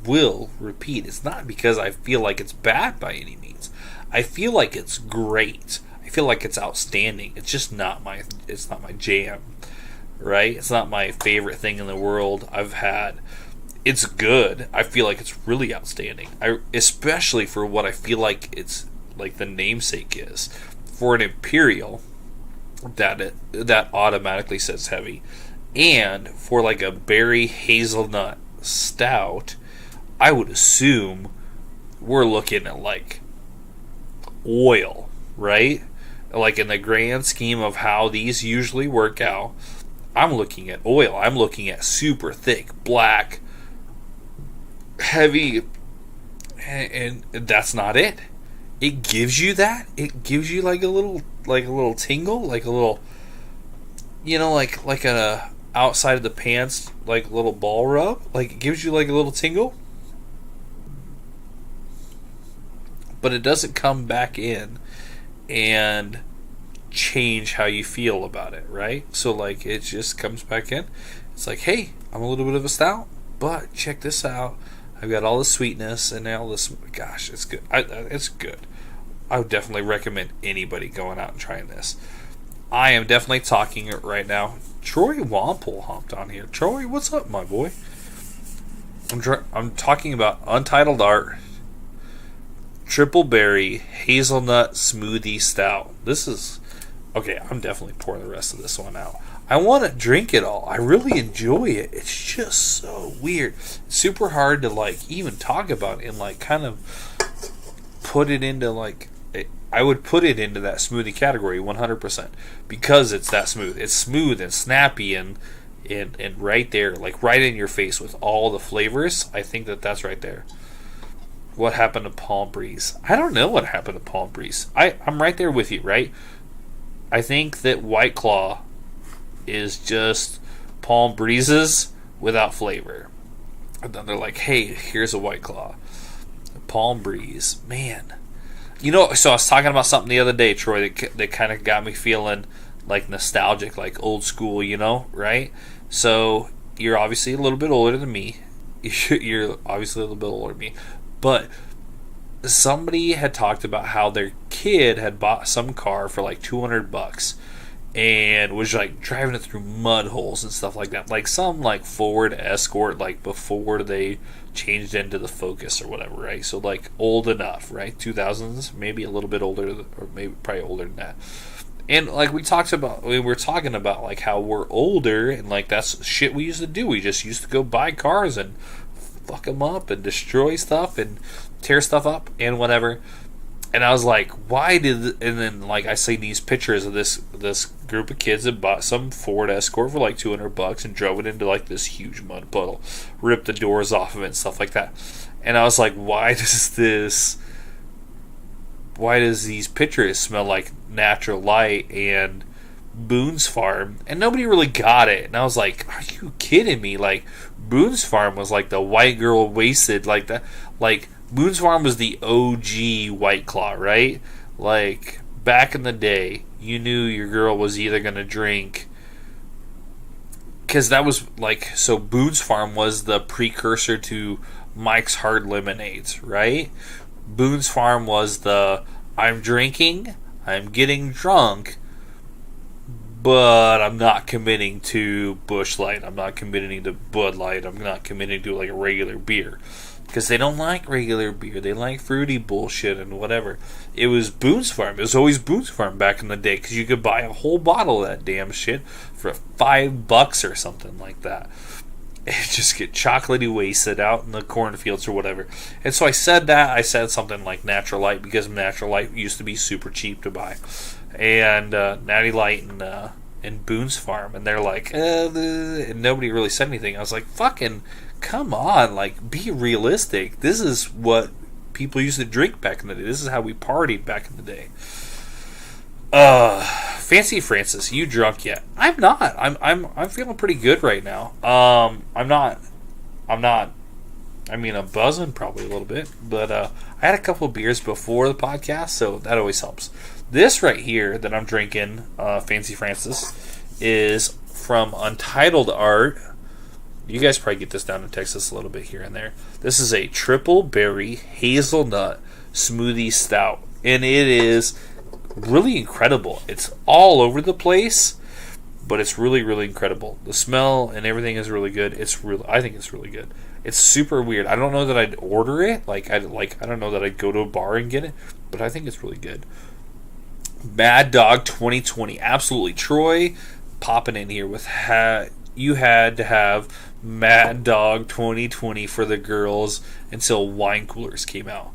will repeat. It's not because I feel like it's bad by any means. I feel like it's great. I feel like it's outstanding. It's just not my. It's not my jam, right? It's not my favorite thing in the world I've had. It's good. I feel like it's really outstanding. Especially for what I feel like it's like the namesake is. For an imperial, that automatically says heavy, and for like a berry hazelnut stout, I would assume we're looking at like oil, right? Like in the grand scheme of how these usually work out, I'm looking at oil. I'm looking at super thick, black, heavy, and that's not it. It gives you that. It gives you like a little tingle, like a little, like a outside of the pants, like a little ball rub. Like it gives you like a little tingle, but it doesn't come back in and change how you feel about it, right? So like it just comes back in. It's like, hey, I'm a little bit of a stout, but check this out. I've got all the sweetness and all this. Gosh, it's good. It's good. I would definitely recommend anybody going out and trying this. I am definitely talking it right now. Troy Wampole hopped on here. Troy, what's up, my boy? I'm talking about Untitled Art Triple Berry Hazelnut Smoothie Stout. This is okay. I'm definitely pouring the rest of this one out. I want to drink it all. I really enjoy it. It's just so weird. It's super hard to like even talk about and like kind of put it into like. I would put it into that smoothie category 100% because it's that smooth. It's smooth and snappy and right there, like right in your face with all the flavors. I think that's right there. What happened to Palm Breeze? I don't know what happened to Palm Breeze. I'm right there with you, right? I think that White Claw is just Palm Breezes without flavor. And then they're like, hey, here's a White Claw. Palm Breeze. Man. So I was talking about something the other day, Troy, that kind of got me feeling like nostalgic, like old school, right? So you're obviously a little bit older than me. You're obviously a little bit older than me. But somebody had talked about how their kid had bought some car for like $200 and was like driving it through mud holes and stuff like that. Like some like Ford Escort, like before they changed into the Focus or whatever, right? So like old enough, right? 2000s, maybe a little bit older, or maybe probably older than that. And like we were talking about like how we're older and like that's shit we used to do. We just used to go buy cars and fuck them up and destroy stuff and tear stuff up and whatever. And I was like, and then like I see these pictures of this group of kids that bought some Ford Escort for like $200 and drove it into like this huge mud puddle, ripped the doors off of it and stuff like that. And I was like, why does these pictures smell like Natural Light and Boone's Farm? And nobody really got it. And I was like, are you kidding me? Like Boone's Farm was like the white girl wasted like that. Like Boone's Farm was the OG White Claw, right? Like back in the day, you knew your girl was either going to drink, because that was like, so Boone's Farm was the precursor to Mike's Hard Lemonades, right? Boone's Farm was the I'm drinking, I'm getting drunk, but I'm not committing to Busch Light, I'm not committing to Bud Light, I'm not committing to like a regular beer. Because they don't like regular beer. They like fruity bullshit and whatever. It was Boone's Farm. It was always Boone's Farm back in the day. Because you could buy a whole bottle of that damn shit for $5 or something like that. And just get chocolatey wasted out in the cornfields or whatever. And so I said that. I said something like Natural Light. Because Natural Light used to be super cheap to buy. And Natty Light and Boone's Farm. And they're like, and nobody really said anything. I was like, fucking... come on, like, be realistic. This is what people used to drink back in the day. This is how we partied back in the day. Fancy Francis, you drunk yet? I'm not. I'm feeling pretty good right now. I'm not. I mean, I'm buzzing probably a little bit, but I had a couple of beers before the podcast, so that always helps. This right here that I'm drinking, Fancy Francis, is from Untitled Art. You guys probably get this down in Texas a little bit here and there. This is a triple berry hazelnut smoothie stout, and it is really incredible. It's all over the place, but it's really, really incredible. The smell and everything is really good. I think it's really good. It's super weird. I don't know that I'd order it. I don't know that I'd go to a bar and get it, but I think it's really good. Mad Dog 2020, absolutely. Troy popping in here with you had to have Mad Dog 2020 for the girls until wine coolers came out.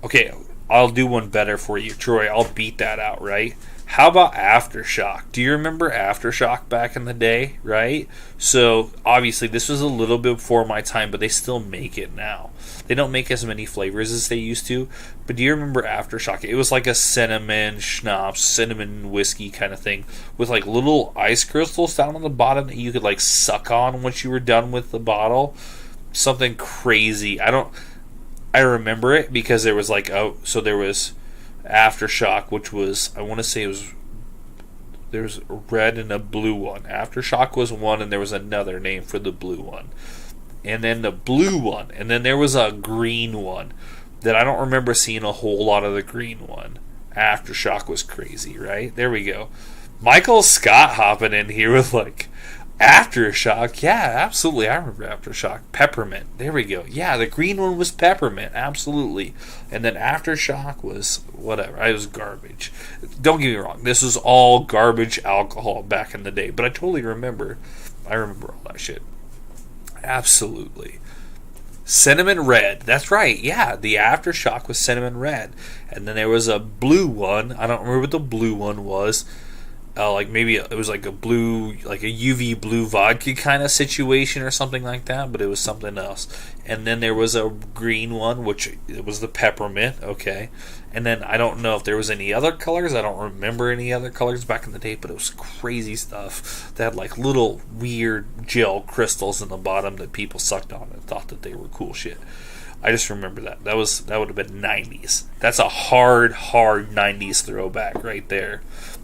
Okay, I'll do one better for you, Troy. I'll beat that out, right? How about Aftershock? Do you remember Aftershock back in the day, right? So, obviously, this was a little bit before my time, but they still make it now. They don't make as many flavors as they used to, but do you remember Aftershock? It was like a cinnamon schnapps, cinnamon whiskey kind of thing, with like little ice crystals down on the bottom that you could like suck on once you were done with the bottle. Something crazy. I remember it because there was there was Aftershock, which was, I want to say there was a red and a blue one. Aftershock was one, and there was another name for the blue one. And then the blue one, and then there was a green one that I don't remember seeing a whole lot of the green one. Aftershock was crazy, right? There we go. Michael Scott hopping in here with Aftershock. Yeah, absolutely. I remember Aftershock. Peppermint. There we go. Yeah, the green one was peppermint. Absolutely. And then Aftershock was whatever. It was garbage. Don't get me wrong. This was all garbage alcohol back in the day. But I totally remember. I remember all that shit. Absolutely. Cinnamon red. That's right. Yeah, the Aftershock was cinnamon red. And then there was a blue one. I don't remember what the blue one was. Maybe it was like a blue, like a UV blue vodka kind of situation or something like that, but it was something else. And then there was a green one, which it was the peppermint, okay. And then I don't know if there was any other colors. I don't remember any other colors back in the day, but it was crazy stuff. They had like little weird gel crystals in the bottom that people sucked on and thought that they were cool shit. I just remember that. That would have been 90s. That's a hard 90s throwback right there.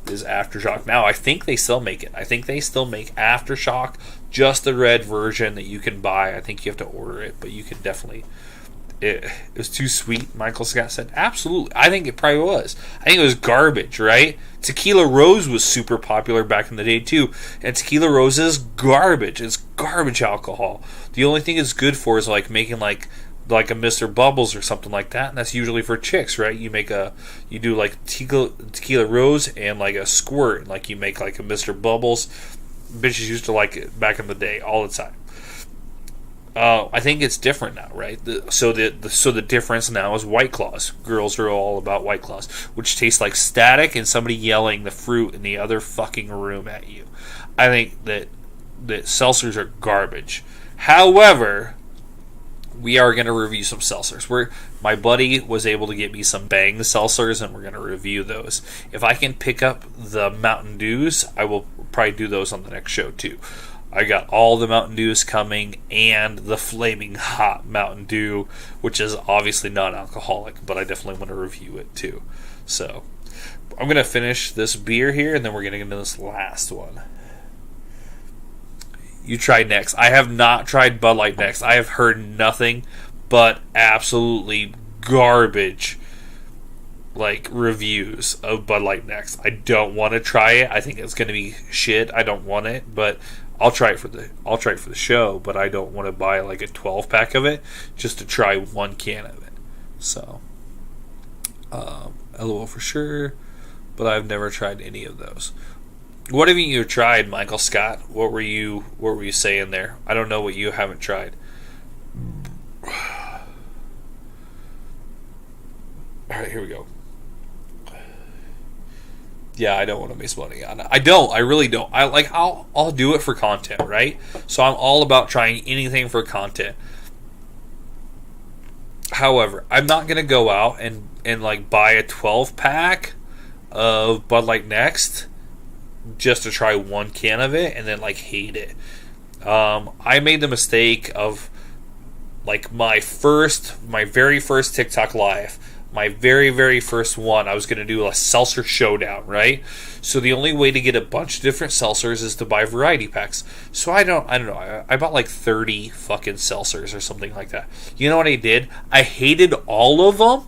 Is Aftershock. Now I think they still make it. I think they still make Aftershock, just the red version that you can buy. I think you have to order it, but you can definitely. It was too sweet, Michael Scott said. Absolutely. I think it probably was. I think it was garbage, right? Tequila Rose was super popular back in the day too, and Tequila Rose is garbage. It's garbage alcohol. The only thing it's good for is making like a Mr. Bubbles or something like that, and that's usually for chicks, right? You do like tequila Rose and like a squirt, and like you make like a Mr. Bubbles. Bitches used to like it back in the day all the time. I think it's different now, right? So the difference now is White Claws. Girls are all about White Claws, which taste like static and somebody yelling the fruit in the other fucking room at you. I think that seltzers are garbage. However, we are going to review some seltzers. My buddy was able to get me some Bang seltzers, and we're going to review those. If I can pick up the Mountain Dews, I will probably do those on the next show too. I got all the Mountain Dews coming, and the Flaming Hot Mountain Dew, which is obviously non-alcoholic, but I definitely want to review it too. So I'm going to finish this beer here, and then we're going to get into this last one. You try next. I have not tried Bud Light next. I have heard nothing but absolutely garbage reviews of Bud Light next. I don't want to try it. I think it's going to be shit. I don't want it, but I'll try it for the show, but I don't want to buy like a 12-pack of it just to try one can of it. So LOL for sure, but I've never tried any of those. What have you tried, Michael Scott? What were you saying there? I don't know what you haven't tried. Alright, here we go. Yeah, I don't want to waste money on it. I really don't. I'll do it for content, right? So I'm all about trying anything for content. However, I'm not gonna go out and buy a 12-pack of Bud Light Next just to try one can of it and then hate it. I made the mistake of my very first TikTok live. my very, very first one, I was going to do a seltzer showdown, right? So the only way to get a bunch of different seltzers is to buy variety packs. So I don't know. I bought like 30 fucking seltzers or something like that. You know what I did? I hated all of them.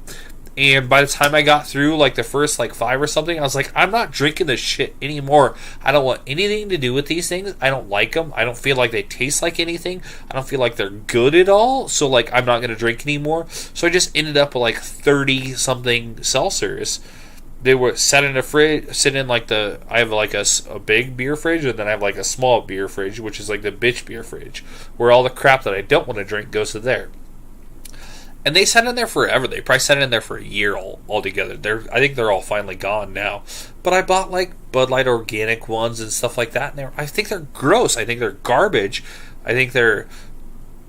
And by the time I got through like the first like 5 or something, I was like, I'm not drinking this shit anymore. I don't want anything to do with these things. I don't like them. I don't feel like they taste like anything. I don't feel like they're good at all. So like, I'm not going to drink anymore. So I just ended up with like 30 something seltzers. They were set in a fridge, I have like a big beer fridge, and then I have like a small beer fridge, which is like the bitch beer fridge, where all the crap that I don't want to drink goes to there. And they sat in there forever. They probably sat in there for a year altogether. I think they're all finally gone now. But I bought like Bud Light organic ones and stuff like that. And I think they're gross. I think they're garbage. I think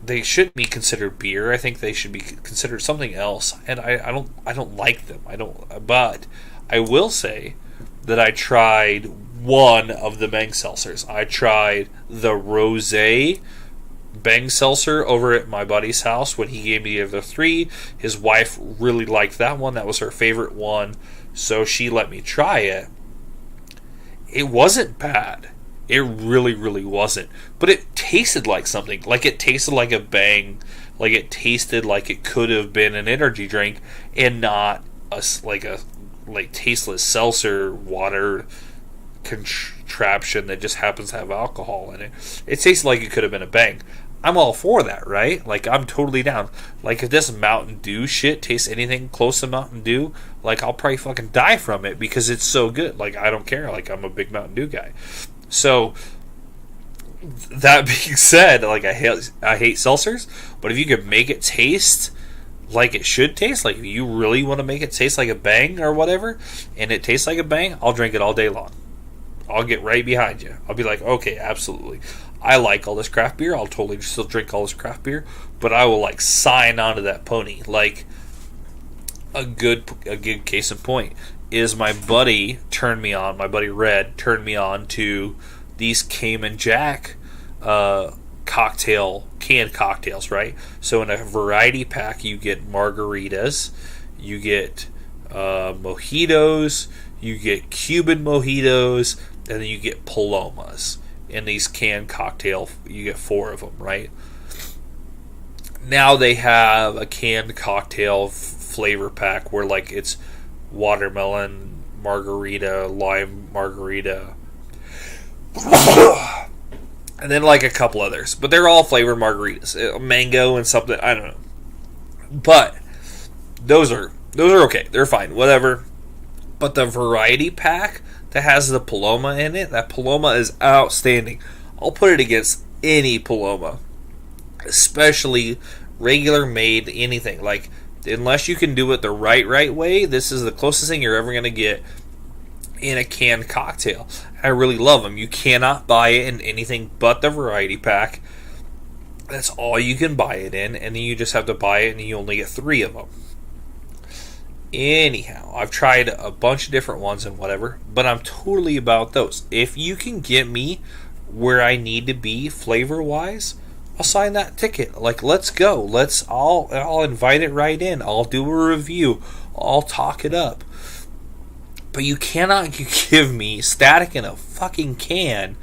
they shouldn't be considered beer. I think they should be considered something else. And I don't like them. But I will say that I tried one of the Bang seltzers. I tried the Rosé Bang seltzer over at my buddy's house when he gave me the other 3. His wife really liked that one. That was her favorite one, so she let me try it. It wasn't bad. It really, really wasn't. But it tasted like something. Like it tasted like a Bang. Like it tasted like it could have been an energy drink and not a tasteless seltzer water contraption that just happens to have alcohol in it. It tasted like it could have been a Bang. I'm all for that, right? Like, I'm totally down. Like, if this Mountain Dew shit tastes anything close to Mountain Dew, like, I'll probably fucking die from it because it's so good. Like, I don't care. Like, I'm a big Mountain Dew guy. So, that being said, like, I hate seltzers, but if you could make it taste like it should taste, like, if you really want to make it taste like a Bang or whatever, and it tastes like a Bang, I'll drink it all day long. I'll get right behind you. I'll be like, okay, absolutely. I like all this craft beer. I'll totally still drink all this craft beer, but I will like sign onto that pony. Like a good case in point is my buddy Red turned me on to these Cayman Jack canned cocktails, right? So in a variety pack, you get margaritas, you get mojitos, you get Cuban mojitos, and then you get palomas. In these canned cocktail, you get 4 of them, right? Now they have a canned cocktail flavor pack where like it's watermelon margarita, lime margarita, and then like a couple others. But they're all flavored margaritas, mango and something, I don't know. But those are okay. They're fine, whatever. But the variety pack that has the Paloma in it, that Paloma is outstanding. I'll put it against any Paloma, especially regular made anything. Like, unless you can do it the right way, this is the closest thing you're ever going to get in a canned cocktail. I really love them. You cannot buy it in anything but the variety pack. That's all you can buy it in, and then you just have to buy it, and you only get 3 of them. Anyhow, I've tried a bunch of different ones and whatever, but I'm totally about those. If you can get me where I need to be flavor-wise, I'll sign that ticket. Like, let's go. I'll invite it right in. I'll do a review. I'll talk it up. But you cannot give me static in a fucking can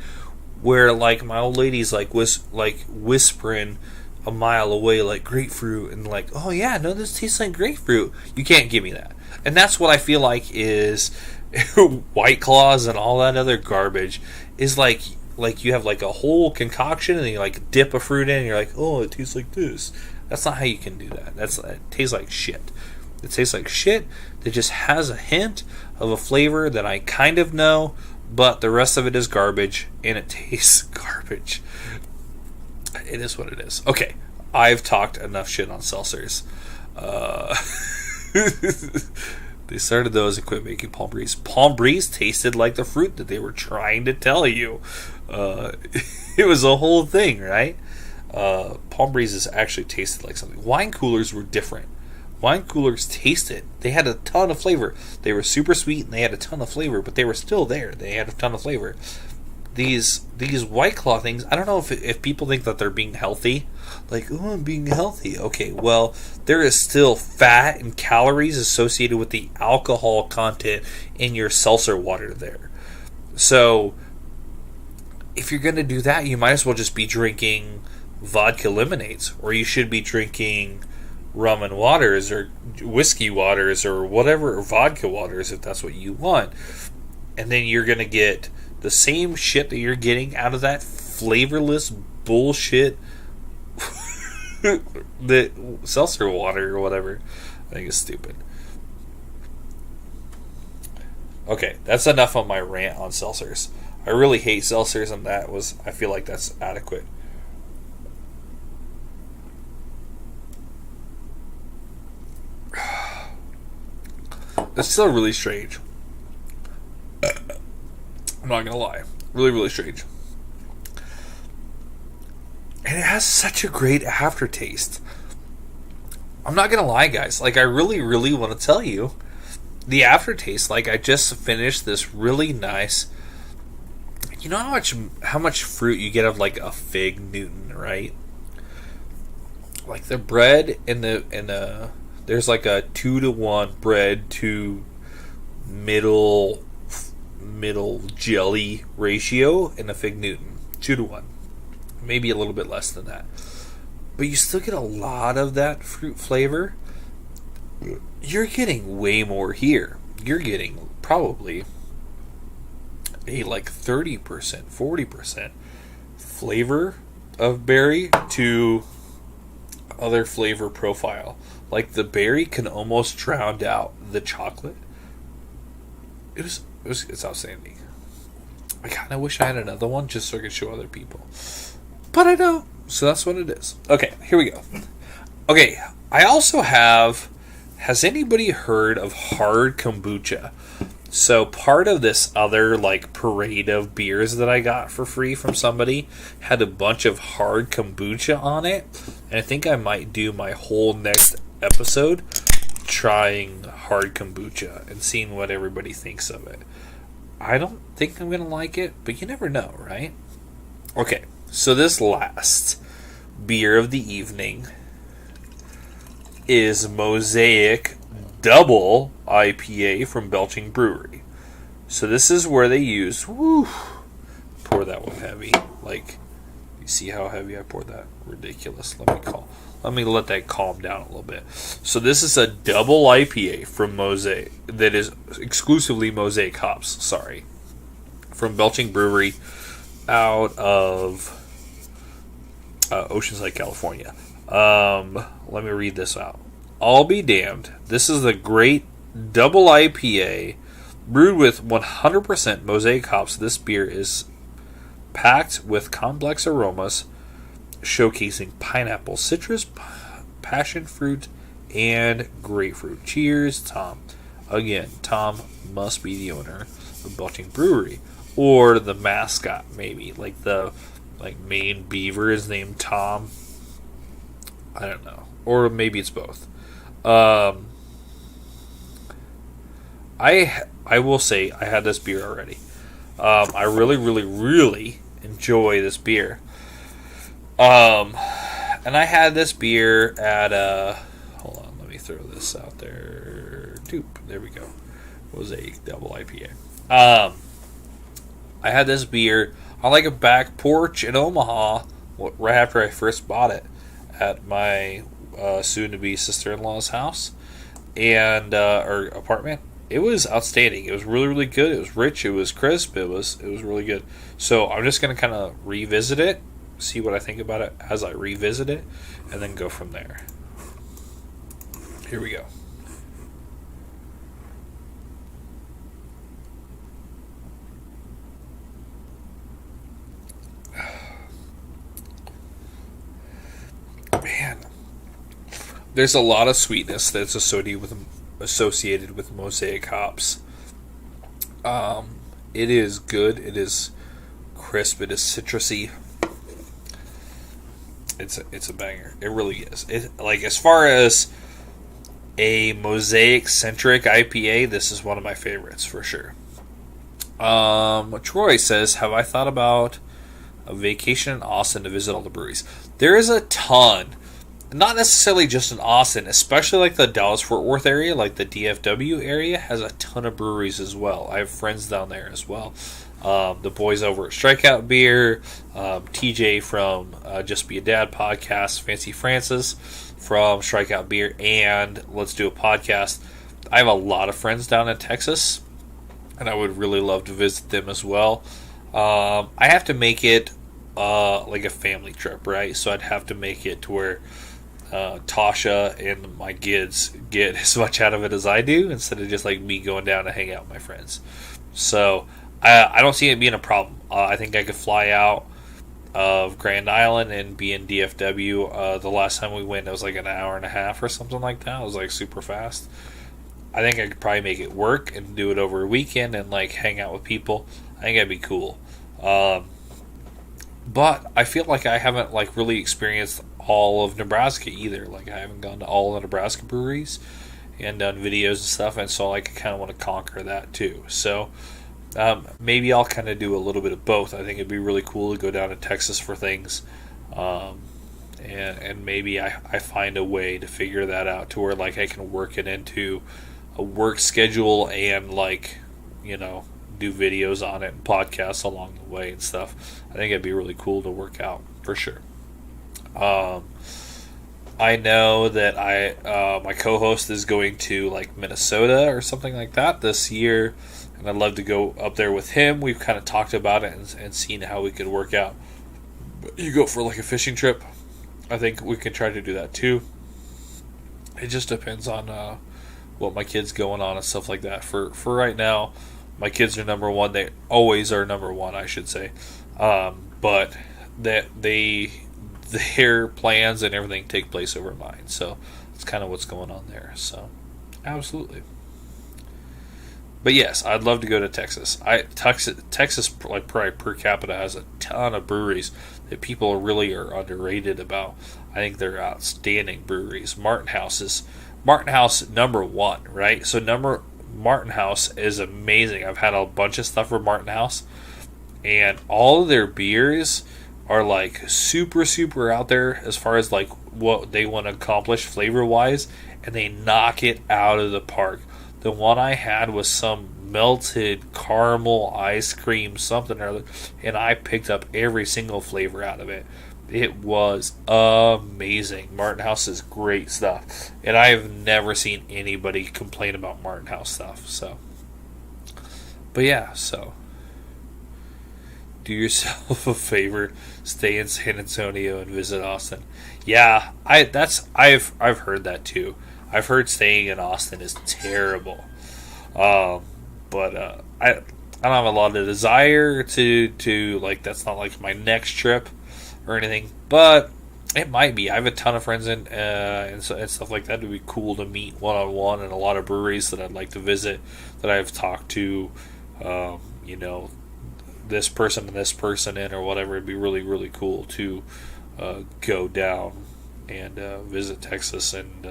where, like, my old lady's like whispering a mile away like grapefruit and like, oh yeah, no, this tastes like grapefruit. You can't give me that. And that's what I feel like is White Claws and all that other garbage is like you have like a whole concoction and you like dip a fruit in and you're like, oh, it tastes like this. That's not how you can do that. It tastes like shit. It tastes like shit that just has a hint of a flavor that I kind of know, but the rest of it is garbage and it tastes garbage. It is what it is. Okay, I've talked enough shit on seltzers. They started those and quit making Palm Breeze. Palm Breeze tasted like the fruit that they were trying to tell you. It was a whole thing, right? Palm Breezes actually tasted like something. Wine coolers were different. Wine coolers tasted. They had a ton of flavor. They were super sweet and they had a ton of flavor, but they were still there. They had a ton of flavor. these White Claw things, I don't know if people think that they're being healthy. Like, oh, I'm being healthy. Okay, well, there is still fat and calories associated with the alcohol content in your seltzer water there. So, if you're going to do that, you might as well just be drinking vodka lemonades. Or you should be drinking rum and waters or whiskey waters or whatever, or vodka waters if that's what you want. And then you're going to get the same shit that you're getting out of that flavorless bullshit the seltzer water or whatever. I think it's stupid. Okay, that's enough on my rant on seltzers. I really hate seltzers, and I feel like that's adequate. It's still really strange. I'm not gonna lie. Really, really strange. And it has such a great aftertaste. I'm not gonna lie, guys. Like, I really, really want to tell you the aftertaste. Like, I just finished this really nice. You know how much fruit you get of like a fig Newton, right? Like the bread in the there's like a 2-to-1 bread to middle jelly ratio in a fig Newton, 2-to-1. Maybe a little bit less than that. But you still get a lot of that fruit flavor. You're getting way more here. You're getting probably a like 30%, 40% flavor of berry to other flavor profile. Like the berry can almost drown out the chocolate. It's outstanding. I kind of wish I had another one just so I could show other people. But I don't. So that's what it is. Okay, here we go. Okay, I also have... Has anybody heard of hard kombucha? So part of this other like parade of beers that I got for free from somebody had a bunch of hard kombucha on it. And I think I might do my whole next episode trying hard kombucha and seeing what everybody thinks of it. I don't think I'm going to like it, but you never know, right? Okay, so this last beer of the evening is Mosaic Double IPA from Belching Brewery. So this is where they use... pour that one heavy. Like, you see how heavy I poured that? Ridiculous. Let me let that calm down a little bit. So this is a double IPA from Mosaic that is exclusively Mosaic hops. Sorry, from Belching Brewery out of Oceanside, California. Let me read this out. I'll be damned. This is the great double IPA brewed with 100% Mosaic hops. This beer is packed with complex aromas showcasing pineapple, citrus, passion fruit, and grapefruit. Cheers, Tom. Again, Tom must be the owner of Belching Brewery, or the mascot, maybe like the main beaver is named Tom. I don't know, or maybe it's both. I will say I had this beer already. I really, really, really enjoy this beer. And I had this beer at hold on, let me throw this out there. There we go. Mosaic Double IPA. I had this beer on like a back porch in Omaha right after I first bought it at my soon-to-be sister-in-law's house and or apartment. It was outstanding. It was really, really good. It was rich. It was crisp. It was really good. So I'm just going to kind of revisit it, see what I think about it as I revisit it, and then go from there. Here we go. Man, there's a lot of sweetness that's associated with Mosaic hops. It is good. It is crisp. It is citrusy. It's a banger. It really is. Like, as far as a Mosaic centric IPA, this is one of my favorites for sure. Troy says, have I thought about a vacation in Austin to visit all the breweries? There is a ton. Not necessarily just in Austin, especially like the Dallas-Fort Worth area, like the DFW area, has a ton of breweries as well. I have friends down there as well. The boys over at Strikeout Beer, TJ from Just Be a Dad podcast, Fancy Francis from Strikeout Beer, and Let's Do a Podcast. I have a lot of friends down in Texas, and I would really love to visit them as well. I have to make it like a family trip, right? So I'd have to make it to where Tasha and my kids get as much out of it as I do, instead of just like me going down to hang out with my friends. So I don't see it being a problem. I think I could fly out of Grand Island and be in DFW. The last time we went, it was like an hour and a half or something like that. It was like super fast. I think I could probably make it work and do it over a weekend and like hang out with people. I think that'd be cool. But I feel like I haven't like really experienced all of Nebraska either. Like I haven't gone to all the Nebraska breweries and done videos and stuff, and so like I kind of want to conquer that too. So maybe I'll kind of do a little bit of both. I think it'd be really cool to go down to Texas for things, and maybe I find a way to figure that out to where like I can work it into a work schedule and like, you know, do videos on it and podcasts along the way and stuff. I think it'd be really cool to work out for sure. I know that my co-host is going to like Minnesota or something like that this year, and I'd love to go up there with him. We've kind of talked about it and seen how we could work out. You go for like a fishing trip. I think we can try to do that too. It just depends on what my kids going on and stuff like that. For right now, my kids are number one. They always are number one, I should say. But that their plans and everything take place over mine. So it's kind of what's going on there. So absolutely. But yes, I'd love to go to Texas. Texas, like probably per capita, has a ton of breweries that people really are underrated about. I think they're outstanding breweries. Martin House number one, right? So Martin House is amazing. I've had a bunch of stuff from Martin House, and all of their beers are like super, super out there as far as like what they want to accomplish flavor wise, and they knock it out of the park. The one I had was some melted caramel ice cream something or other, and I picked up every single flavor out of it. It was amazing. Martin House is great stuff, and I have never seen anybody complain about Martin House stuff. So, but yeah, so do yourself a favor, stay in San Antonio and visit Austin. Yeah, I've heard that too. I've heard staying in Austin is terrible, but I don't have a lot of desire to like. That's not like my next trip or anything, but it might be. I have a ton of friends and stuff like that. It would be cool to meet one-on-one, and a lot of breweries that I'd like to visit that I've talked to, you know, this person and this person in or whatever. It'd be really, really cool to go down and visit Texas and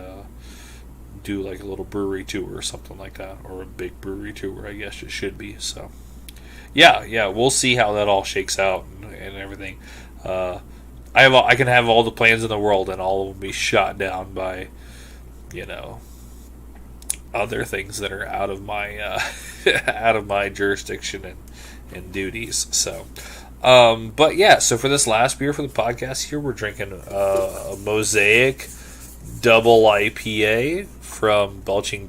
do like a little brewery tour or something like that, or a big brewery tour, I guess it should be. So yeah, we'll see how that all shakes out and everything. I can have all the plans in the world, and all of them be shot down by, you know, other things that are out of my out of my jurisdiction and duties. So, but yeah. So for this last beer for the podcast here, we're drinking a Mosaic Double IPA from Belching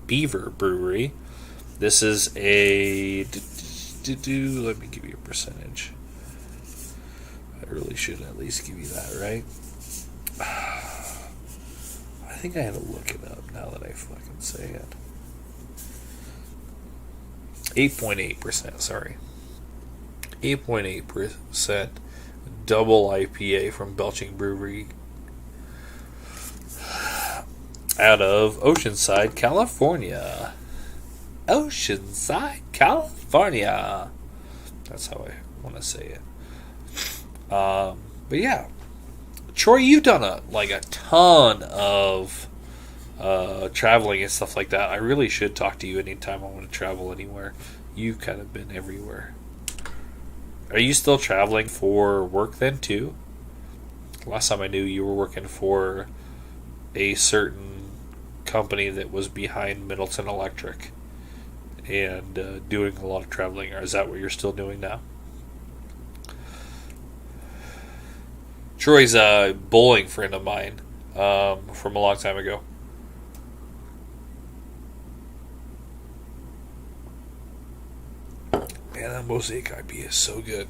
Beaver Brewery. This is a let me give you a percentage. I really should at least give you that, right? I think I had to look it up now that I fucking say it. 8.8%, sorry. 8.8% double IPA from Belching Brewery out of Oceanside, California. Oceanside, California. That's how I want to say it. But yeah, Troy, you've done a ton of traveling and stuff like that. I really should talk to you anytime I want to travel anywhere. You've kind of been everywhere. Are you still traveling for work then too? Last time I knew, you were working for a certain company that was behind Middleton Electric and doing a lot of traveling. Or is that what you're still doing now? Troy's a bowling friend of mine from a long time ago. Man, that Mosaic IPA is so good.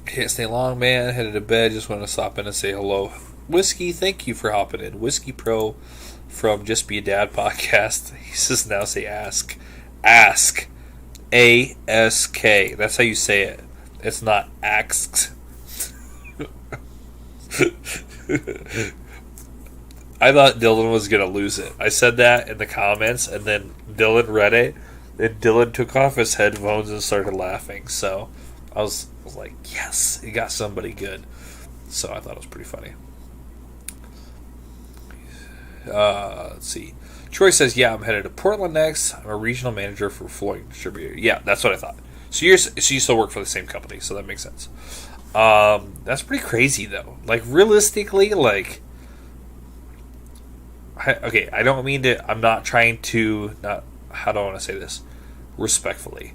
Can't stay long, man. Headed to bed. Just want to stop in and say hello. Whiskey, thank you for hopping in. Whiskey Pro from Just Be a Dad podcast. He says now say ask. Ask. A-S-K. That's how you say it. It's not asked. I thought Dylan was going to lose it. I said that in the comments, and then Dylan read it. Then Dylan took off his headphones and started laughing. So I was like, yes, he got somebody good. So I thought it was pretty funny. Let's see. Troy says, yeah, I'm headed to Portland next. I'm a regional manager for flooring distributor. Yeah, that's what I thought. So you still work for the same company, so that makes sense. That's pretty crazy, though. Like, realistically, like... I don't mean to... I'm not trying to... How do I want to say this? Respectfully.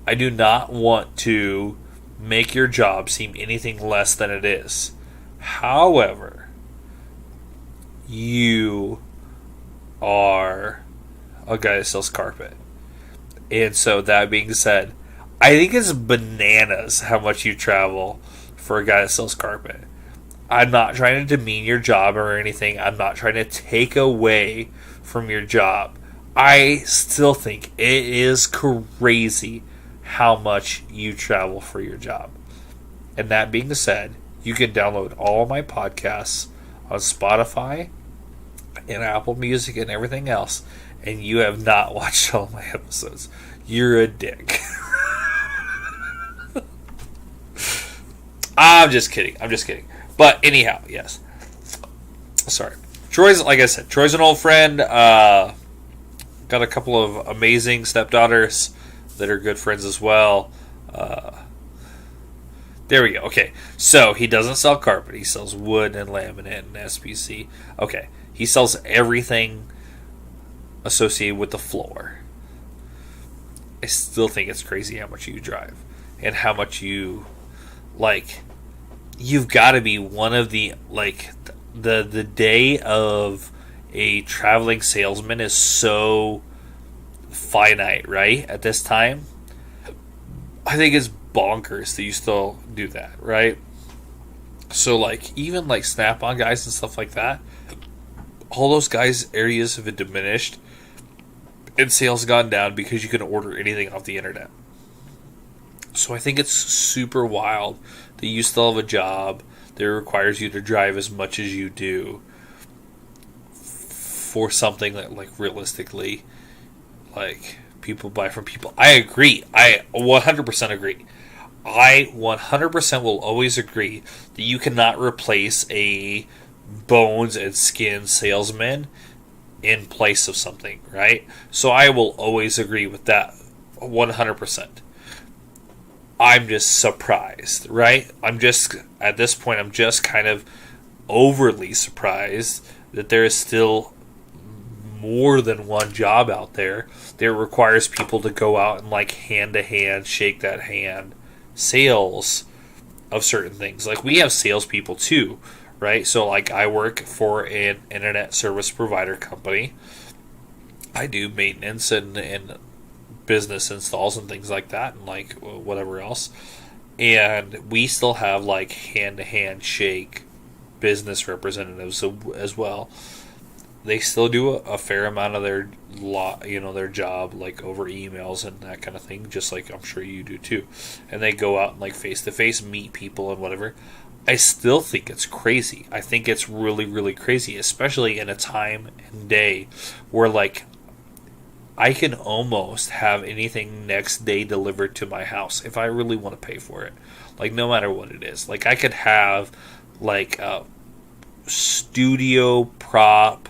I do not want to make your job seem anything less than it is. However, you are a guy that sells carpet. And so, that being said, I think it's bananas how much you travel for a guy that sells carpet. I'm not trying to demean your job or anything. I'm not trying to take away from your job. I still think it is crazy how much you travel for your job. And that being said, you can download all of my podcasts on Spotify and Apple Music and everything else, and you have not watched all my episodes. You're a dick. I'm just kidding. But anyhow, yes. Sorry. Troy's, like I said, Troy's an old friend. Got a couple of amazing stepdaughters that are good friends as well. There we go. Okay. So he doesn't sell carpet. He sells wood and laminate and SPC. Okay. He sells everything associated with the floor. I still think it's crazy how much you drive and how much you, like, you've got to be one of the, like, the day of a traveling salesman is so finite, right? At this time, I think it's bonkers that you still do that, right? So, like, even like Snap-on guys and stuff like that, all those guys' areas have been diminished and sales gone down because you can order anything off the internet. So I think it's super wild that you still have a job that requires you to drive as much as you do for something that, like, realistically, like, people buy from people. I agree. I 100% agree. I 100% will always agree that you cannot replace a bones and skin salesman in place of something, right? So I will always agree with that 100%. I'm just surprised, right? At this point, I'm just kind of overly surprised that there is still more than one job out there that requires people to go out and, like, hand-to-hand, shake that hand sales of certain things. Like, we have salespeople too, right? So, like, I work for an internet service provider company. I do maintenance and business installs and things like that, and, like, whatever else. And we still have, like, hand-to-hand shake business representatives as well. They still do a fair amount of their their job, like, over emails and that kind of thing, just like I'm sure you do too. And they go out and, like, face-to-face meet people and whatever. I still think it's crazy. I think it's really, really crazy, especially in a time and day where, like, I can almost have anything next day delivered to my house if I really want to pay for it. Like, no matter what it is. Like, I could have, like, studio prop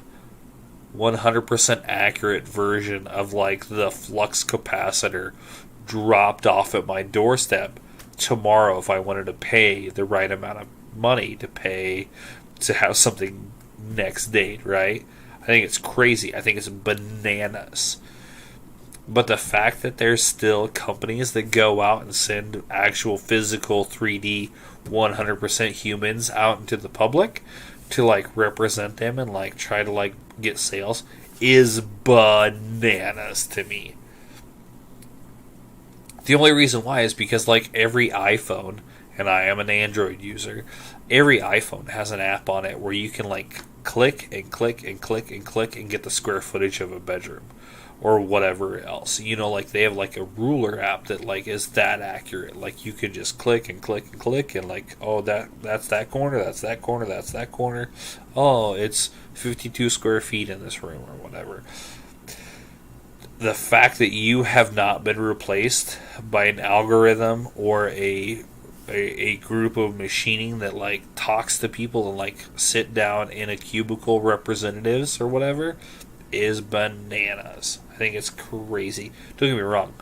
100% accurate version of like the flux capacitor dropped off at my doorstep tomorrow if I wanted to pay the right amount of money to pay to have something next date, right? I think it's crazy. I think it's bananas. But the fact that there's still companies that go out and send actual physical 3D 100% humans out into the public to like represent them and like try to like get sales is bananas to me. The only reason why is because like every iPhone, and I am an Android user, every iPhone has an app on it where you can like click and click and click and click and get the square footage of a bedroom or whatever else. You know, like they have like a ruler app that like is that accurate. Like you can just click and click and click and like, oh, that's that corner, that's that corner, that's that corner. Oh, it's 52 square feet in this room or whatever. The fact that you have not been replaced by an algorithm or a group of machining that like talks to people and like sit down in a cubicle representatives or whatever is bananas. I think it's crazy. Don't get me wrong.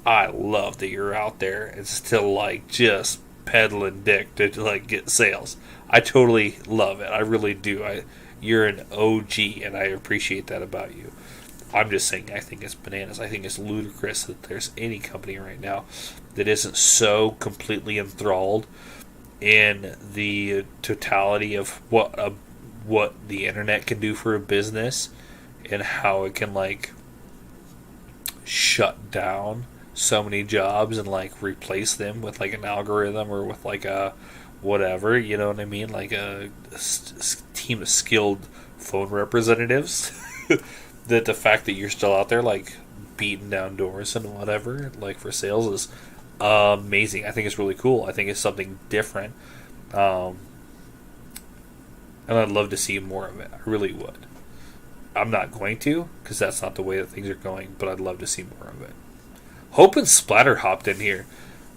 I love that you're out there and still like just peddling dick to like get sales. I totally love it. I really do. You're an OG and I appreciate that about you. I'm just saying I think it's bananas. I think it's ludicrous that there's any company right now that isn't so completely enthralled in the totality of what the internet can do for a business and how it can like shut down so many jobs and like replace them with like an algorithm or with like a whatever, you know what I mean, like a team of skilled phone representatives. That the fact that you're still out there like beating down doors and whatever like for sales is amazing. I think it's really cool. I think it's something different, and I'd love to see more of it. I really would. I'm not going to because that's not the way that things are going, but I'd love to see more of it. Hope and Splatter hopped in here.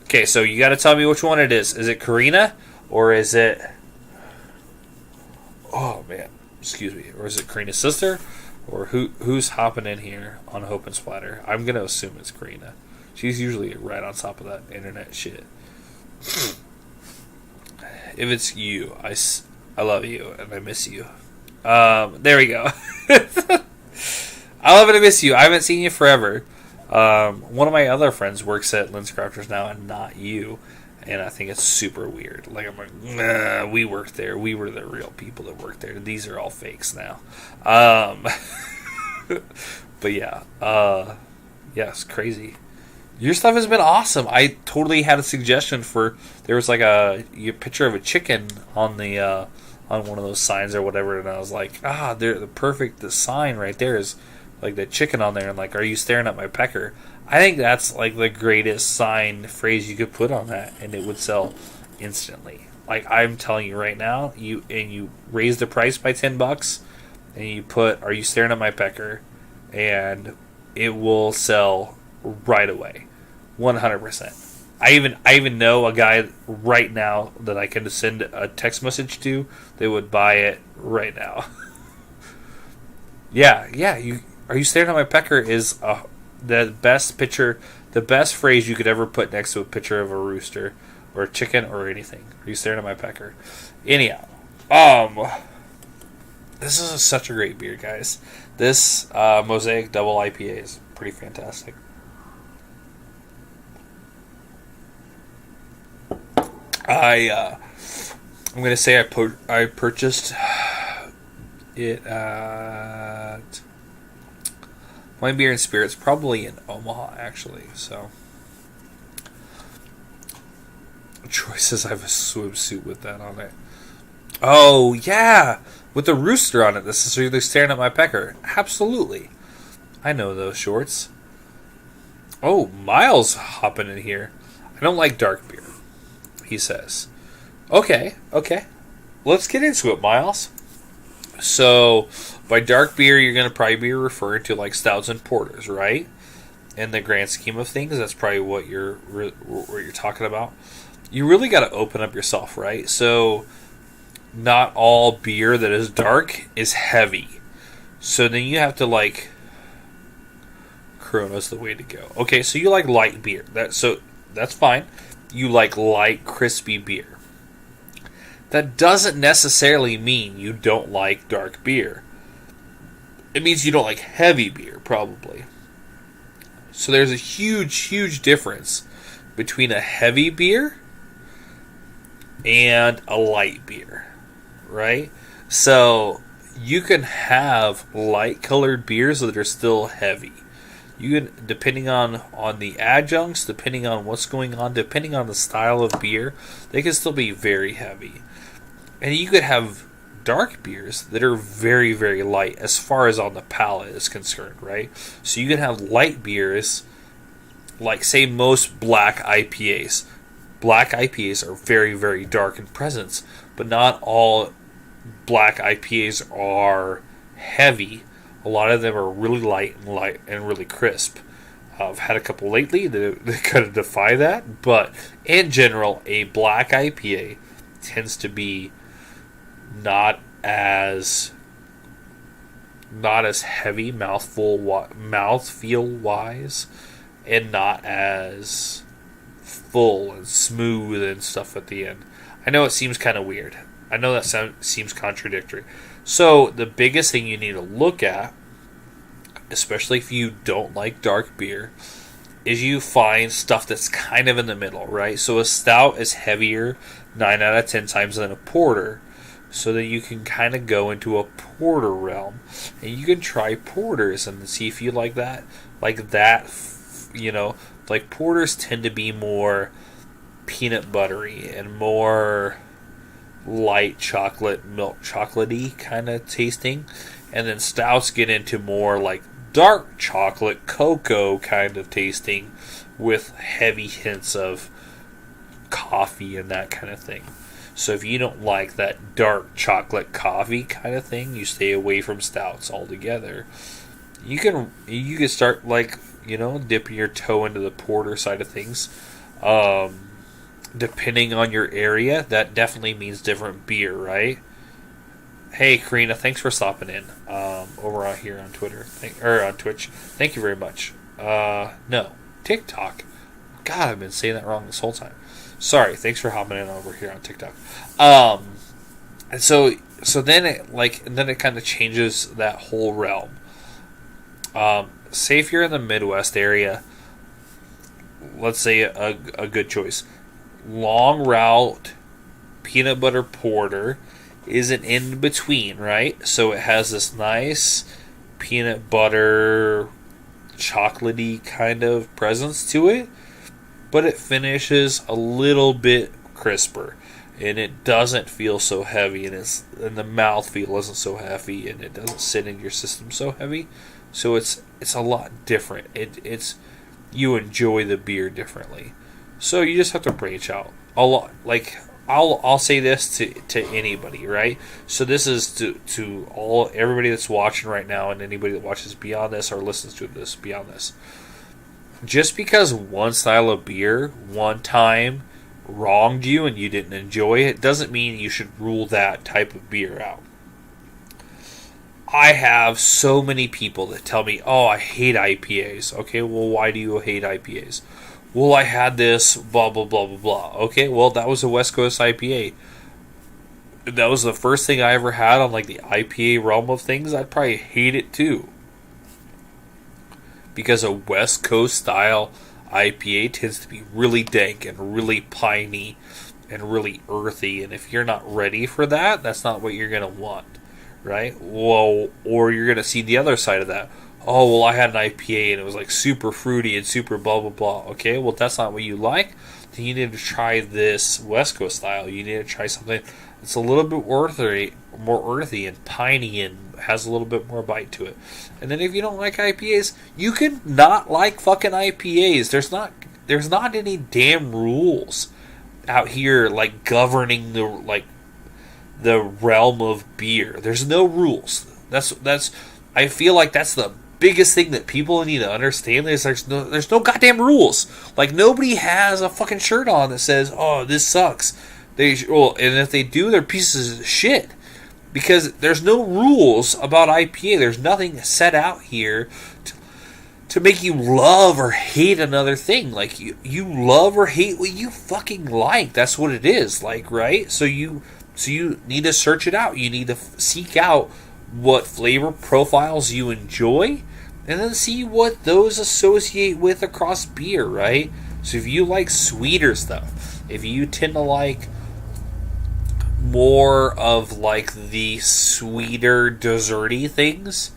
Okay, so you got to tell me which one it is. Is it Karina or is it? Oh man, excuse me. Or is it Karina's sister? Or who's hopping in here on Hope and Splatter? I'm going to assume it's Karina. She's usually right on top of that internet shit. If it's you, I love you and I miss you. There we go. I love and I miss you. I haven't seen you forever. One of my other friends works at LensCrafters now and not you. And I think it's super weird. Like, I'm like, nah, we worked there. We were the real people that worked there. These are all fakes now. But yeah. Yeah, it's crazy. Your stuff has been awesome. I totally had a suggestion for... There was like a picture of a chicken on the on one of those signs or whatever. And I was like, they're the perfect... The sign right there is like the chicken on there. And like, are you staring at my pecker? I think that's like the greatest sign phrase you could put on that, and it would sell instantly. Like I'm telling you right now, you raise the price by $10, and you put "Are you staring at my pecker?" and it will sell right away, 100%. I even know a guy right now that I can send a text message to that would buy it right now. yeah. Are you staring at my pecker is the best picture, the best phrase you could ever put next to a picture of a rooster or a chicken or anything. Are you staring at my pecker? Anyhow, this is such a great beer, guys. This Mosaic Double IPA is pretty fantastic. I'm gonna say I purchased it at Wine, Beer, and Spirits, probably in Omaha, actually. So, Troy says I have a swimsuit with that on it. Oh, yeah! With the rooster on it. This is really staring at my pecker. Absolutely. I know those shorts. Oh, Miles hopping in here. I don't like dark beer, he says. Okay. Let's get into it, Miles. So, by dark beer, you're going to probably be referring to like stouts and porters, right? In the grand scheme of things, that's probably what you're talking about. You really got to open up yourself, right? So, not all beer that is dark is heavy. So then you have to like, Corona's the way to go. Okay, so you like light beer. That's fine. You like light, crispy beer. That doesn't necessarily mean you don't like dark beer. It means you don't like heavy beer, probably. So there's a huge, huge difference between a heavy beer and a light beer, right? So you can have light colored beers that are still heavy. You can, depending on the adjuncts, depending on what's going on, depending on the style of beer, they can still be very heavy. And you could have dark beers that are very, very light as far as on the palate is concerned, right? So you can have light beers like, say, most black IPAs. Black IPAs are very, very dark in presence, but not all black IPAs are heavy. A lot of them are really light and really crisp. I've had a couple lately that kind of defy that, but in general, a black IPA tends to be not as heavy mouthfeel wise, and not as full and smooth and stuff at the end. I know it seems kind of weird. I know that seems contradictory. So the biggest thing you need to look at, especially if you don't like dark beer, is you find stuff that's kind of in the middle, right? So a stout is heavier 9 out of 10 times than a porter, so that you can kind of go into a porter realm, and you can try porters and see if you like that. Like porters tend to be more peanut buttery and more light chocolate, milk chocolatey kind of tasting, and then stouts get into more like dark chocolate, cocoa kind of tasting with heavy hints of coffee and that kind of thing. So if you don't like that dark chocolate coffee kind of thing, you stay away from stouts altogether. You can start dipping your toe into the porter side of things. Depending on your area, that definitely means different beer, right? Hey, Karina, thanks for stopping in over on here on Twitter or on Twitch. Thank you very much. No, TikTok. God, I've been saying that wrong this whole time. Sorry. Thanks for hopping in over here on TikTok. And so then it kind of changes that whole realm. Say if you're in the Midwest area, let's say a good choice. Long route peanut butter porter is an in between, right? So it has this nice peanut butter chocolatey kind of presence to it, but it finishes a little bit crisper, and it doesn't feel so heavy, and the mouthfeel isn't so heavy, and it doesn't sit in your system so heavy. So it's a lot different. It's you enjoy the beer differently. So you just have to branch out a lot. Like I'll say this to anybody, right? So this is to everybody that's watching right now, and anybody that watches beyond this or listens to this beyond this. Just because one style of beer one time wronged you and you didn't enjoy it doesn't mean you should rule that type of beer out. I have so many people that tell me, "Oh, I hate IPAs." Okay, well, why do you hate IPAs? Well, I had this, blah, blah, blah, blah, blah. Okay, well, that was a West Coast IPA. That was the first thing I ever had on, like, the IPA realm of things. I'd probably hate it, too. Because a West Coast style IPA tends to be really dank and really piney and really earthy. And if you're not ready for that, that's not what you're going to want, right? Well, or you're going to see the other side of that. Oh, well, I had an IPA and it was like super fruity and super blah, blah, blah. Okay, well, if that's not what you like, then you need to try this West Coast style. You need to try something that's a little bit more earthy and piney and has a little bit more bite to it. And then if you don't like IPAs, you can not like fucking IPAs. There's not any damn rules out here like governing the realm of beer. There's no rules. That's I feel like that's the biggest thing that people need to understand is there's no goddamn rules. Like, nobody has a fucking shirt on that says, "Oh, this sucks." And if they do, they're pieces of shit. Because there's no rules about IPA. There's nothing set out here to make you love or hate another thing. Like, you love or hate what you fucking like. That's what it is, like, right? So you need to search it out. You need to seek out what flavor profiles you enjoy, and then see what those associate with across beer, right? So if you like sweeter stuff, if you tend to like more of like the sweeter desserty things,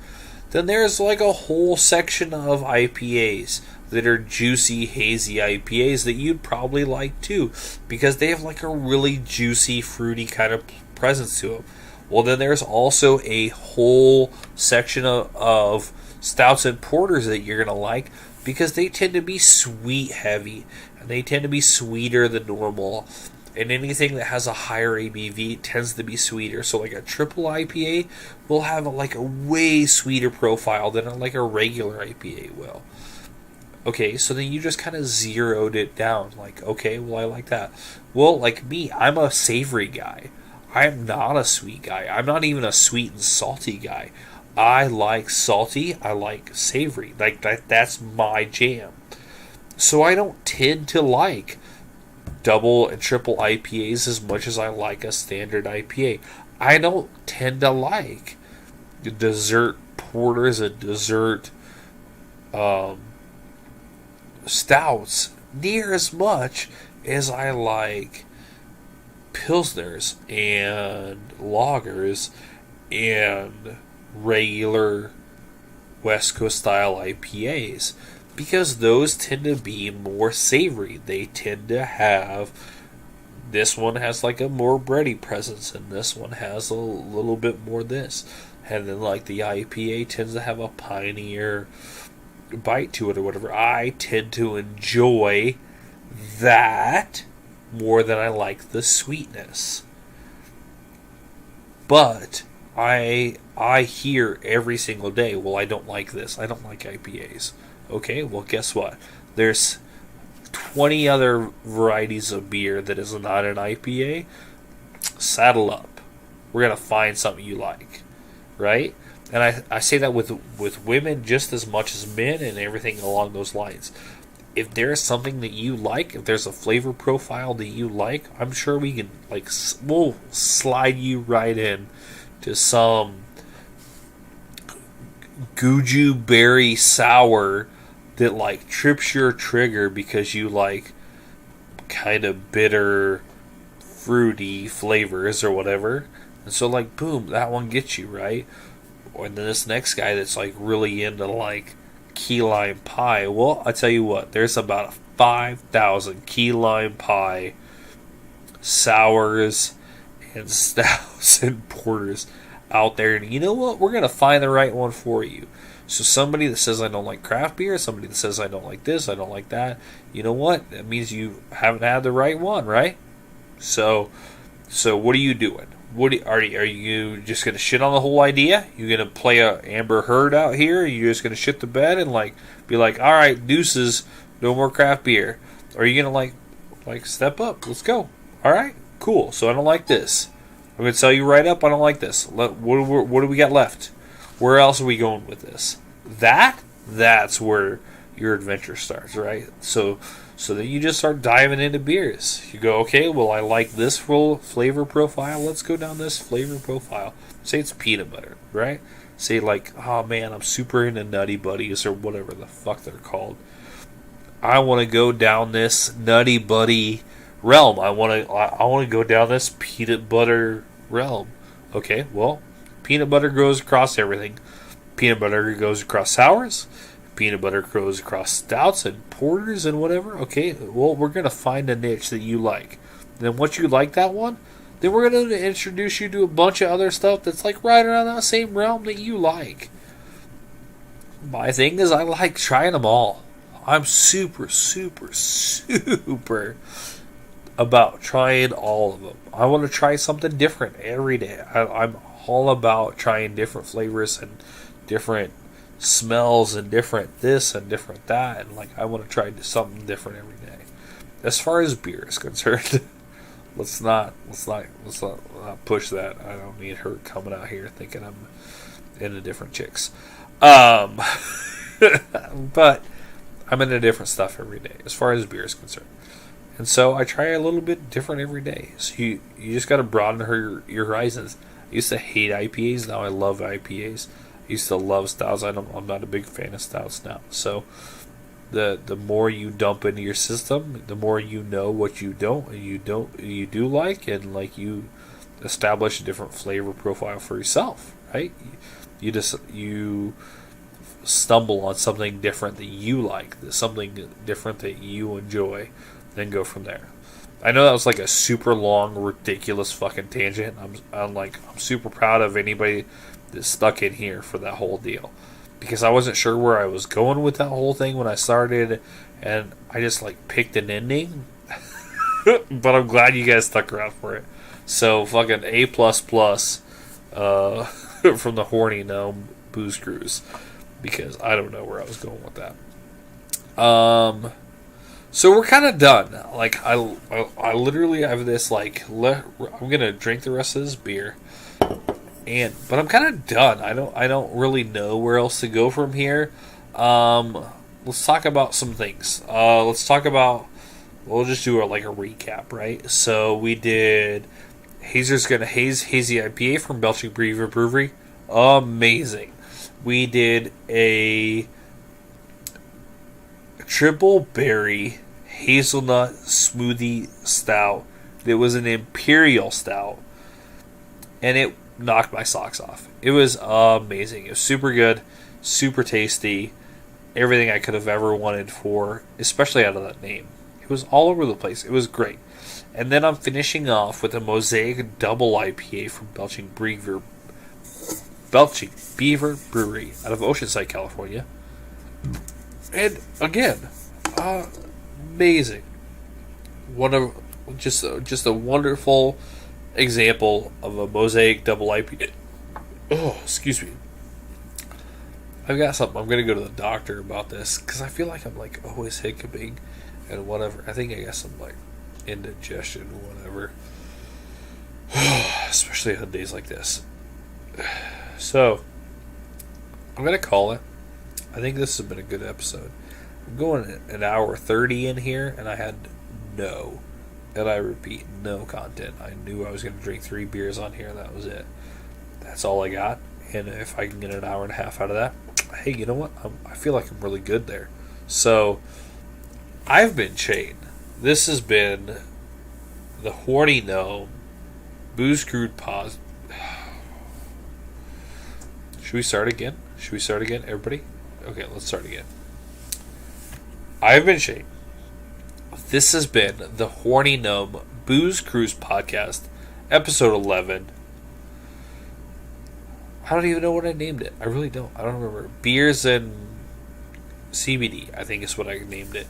then there's like a whole section of IPAs that are juicy, hazy IPAs that you'd probably like too, because they have like a really juicy, fruity kind of presence to them. Well, then there's also a whole section of stouts and porters that you're going to like, because they tend to be sweet heavy, and they tend to be sweeter than normal. And anything that has a higher ABV tends to be sweeter. So like a triple IPA will have like a way sweeter profile than like a regular IPA will. Okay, so then you just kind of zeroed it down. Like, okay, well, I like that. Well, like me, I'm a savory guy. I'm not a sweet guy. I'm not even a sweet and salty guy. I like salty. I like savory. Like that's my jam. So I don't tend to like double and triple IPAs as much as I like a standard IPA. I don't tend to like dessert porters and dessert stouts near as much as I like pilsners and lagers and regular West Coast style IPAs, because those tend to be more savory. They tend to have, this one has like a more bready presence, and this one has a little bit more this, and then like the IPA tends to have a pineier bite to it or whatever. I tend to enjoy that more than I like the sweetness. But I hear every single day, well, I don't like this. I don't like IPAs. Okay, well, guess what? There's 20 other varieties of beer that is not an IPA. Saddle up. We're going to find something you like, right? And I say that with women just as much as men and everything along those lines. If there's something that you like, if there's a flavor profile that you like, I'm sure we can, like, we'll slide you right in to some Guju berry sour that like trips your trigger because you like kind of bitter, fruity flavors or whatever. And so like boom, that one gets you, right? Or then this next guy that's like really into like key lime pie. Well, I tell you what, there's about 5,000 key lime pie sours and stouts and porters out there, and you know what? We're gonna find the right one for you. So somebody that says I don't like craft beer, somebody that says I don't like this, I don't like that, you know what? That means you haven't had the right one, right? So what are you doing? Are you just gonna shit on the whole idea? You gonna play a Amber Heard out here? Are you just gonna shit the bed and like be like, all right, deuces, no more craft beer? Or are you gonna like step up? Let's go. All right, cool. So I don't like this. I'm gonna tell you right up, I don't like this. What do we got left? Where else are we going with this? That's where your adventure starts, right? So then you just start diving into beers. You go, okay, well, I like this full flavor profile. Let's go down this flavor profile. Say it's peanut butter, right? Say like, oh man, I'm super into Nutty Buddies or whatever the fuck they're called. I want to go down this Nutty Buddy realm. I want to go down this peanut butter realm. Okay, well, peanut butter goes across everything. Peanut butter goes across sours. Peanut butter goes across stouts and porters and whatever. Okay, well, we're going to find a niche that you like. Then once you like that one, then we're going to introduce you to a bunch of other stuff that's like right around that same realm that you like. My thing is I like trying them all. I'm super about trying all of them. I want to try something different every day. I'm all about trying different flavors and different smells and different this and different that, and like I want to try something different every day. As far as beer is concerned, let's not push that. I don't need her coming out here thinking I'm into different chicks. But I'm into different stuff every day as far as beer is concerned. And so I try a little bit different every day. So you just got to broaden your horizons. I used to hate IPAs. Now I love IPAs. I used to love stouts. I'm not a big fan of stouts now. So the more you dump into your system, the more you know what you do like, and like you establish a different flavor profile for yourself, right? You stumble on something different that you like, something different that you enjoy, then go from there. I know that was like a super long, ridiculous fucking tangent. I'm super proud of anybody that stuck in here for that whole deal, because I wasn't sure where I was going with that whole thing when I started, and I just like picked an ending. But I'm glad you guys stuck around for it. So fucking A++ from the Horny Gnome Booze Cruise, because I don't know where I was going with that. So we're kind of done. Like I literally have this like I'm gonna drink the rest of this beer, but I'm kind of done. I don't really know where else to go from here. Let's talk about some things. Let's talk about. We'll just do a recap, right? So we did Hazer's Gonna Hazy IPA from Belching Beaver Brewery. Amazing. We did a triple berry hazelnut smoothie stout. It was an imperial stout, and it knocked my socks off. It was amazing. It was super good, super tasty, everything I could have ever wanted for, especially out of that name. It was all over the place. It was great. And then I'm finishing off with a Mosaic Double IPA from Belching Beaver Brewery out of Oceanside, California. And again, amazing. Just a wonderful example of a Mosaic Double IPA. Oh, excuse me. I've got something. I'm going to go to the doctor about this because I feel like I'm always hiccuping and whatever. I think I got some indigestion or whatever. Especially on days like this. So, I'm going to call it. I think this has been a good episode. I'm going an hour 30 in here, and I had no, and I repeat, no content. I knew I was going to drink 3 beers on here, and that was it. That's all I got. And if I can get an hour and a half out of that, hey, you know what? I feel like I'm really good there. So, I've been Shane. This has been the Horny Gnome Booze Crude Pause. Should we start again? Everybody? Okay, let's start again. I've been Shane. This has been the Horny Gnome Booze Cruise Podcast, episode 11. I don't even know what I named it. I really don't. I don't remember. Beers and CBD, I think is what I named it.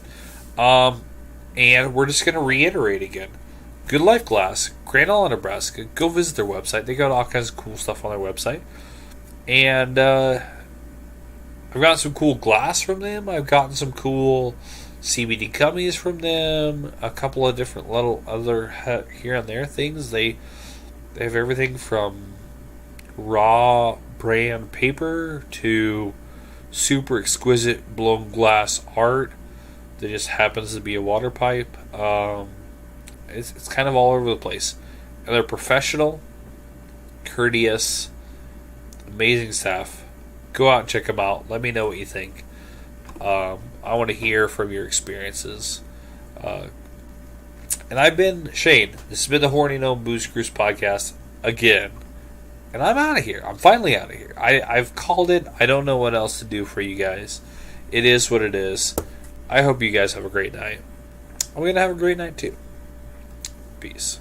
And we're just going to reiterate again. Good Life Glass, Grand Island, Nebraska. Go visit their website. They got all kinds of cool stuff on their website. And I've gotten some cool glass from them. I've gotten some cool CBD gummies from them. A couple of different little other here and there things. They have everything from raw brand paper to super exquisite blown glass art that just happens to be a water pipe. It's kind of all over the place. And they're professional, courteous, amazing staff. Go out and check them out. Let me know what you think. I want to hear from your experiences. And I've been Shane. This has been the Horny Gnome Booze Cruise Podcast again. And I'm out of here. I'm finally out of here. I've called it. I don't know what else to do for you guys. It is what it is. I hope you guys have a great night. I'm going to have a great night too. Peace.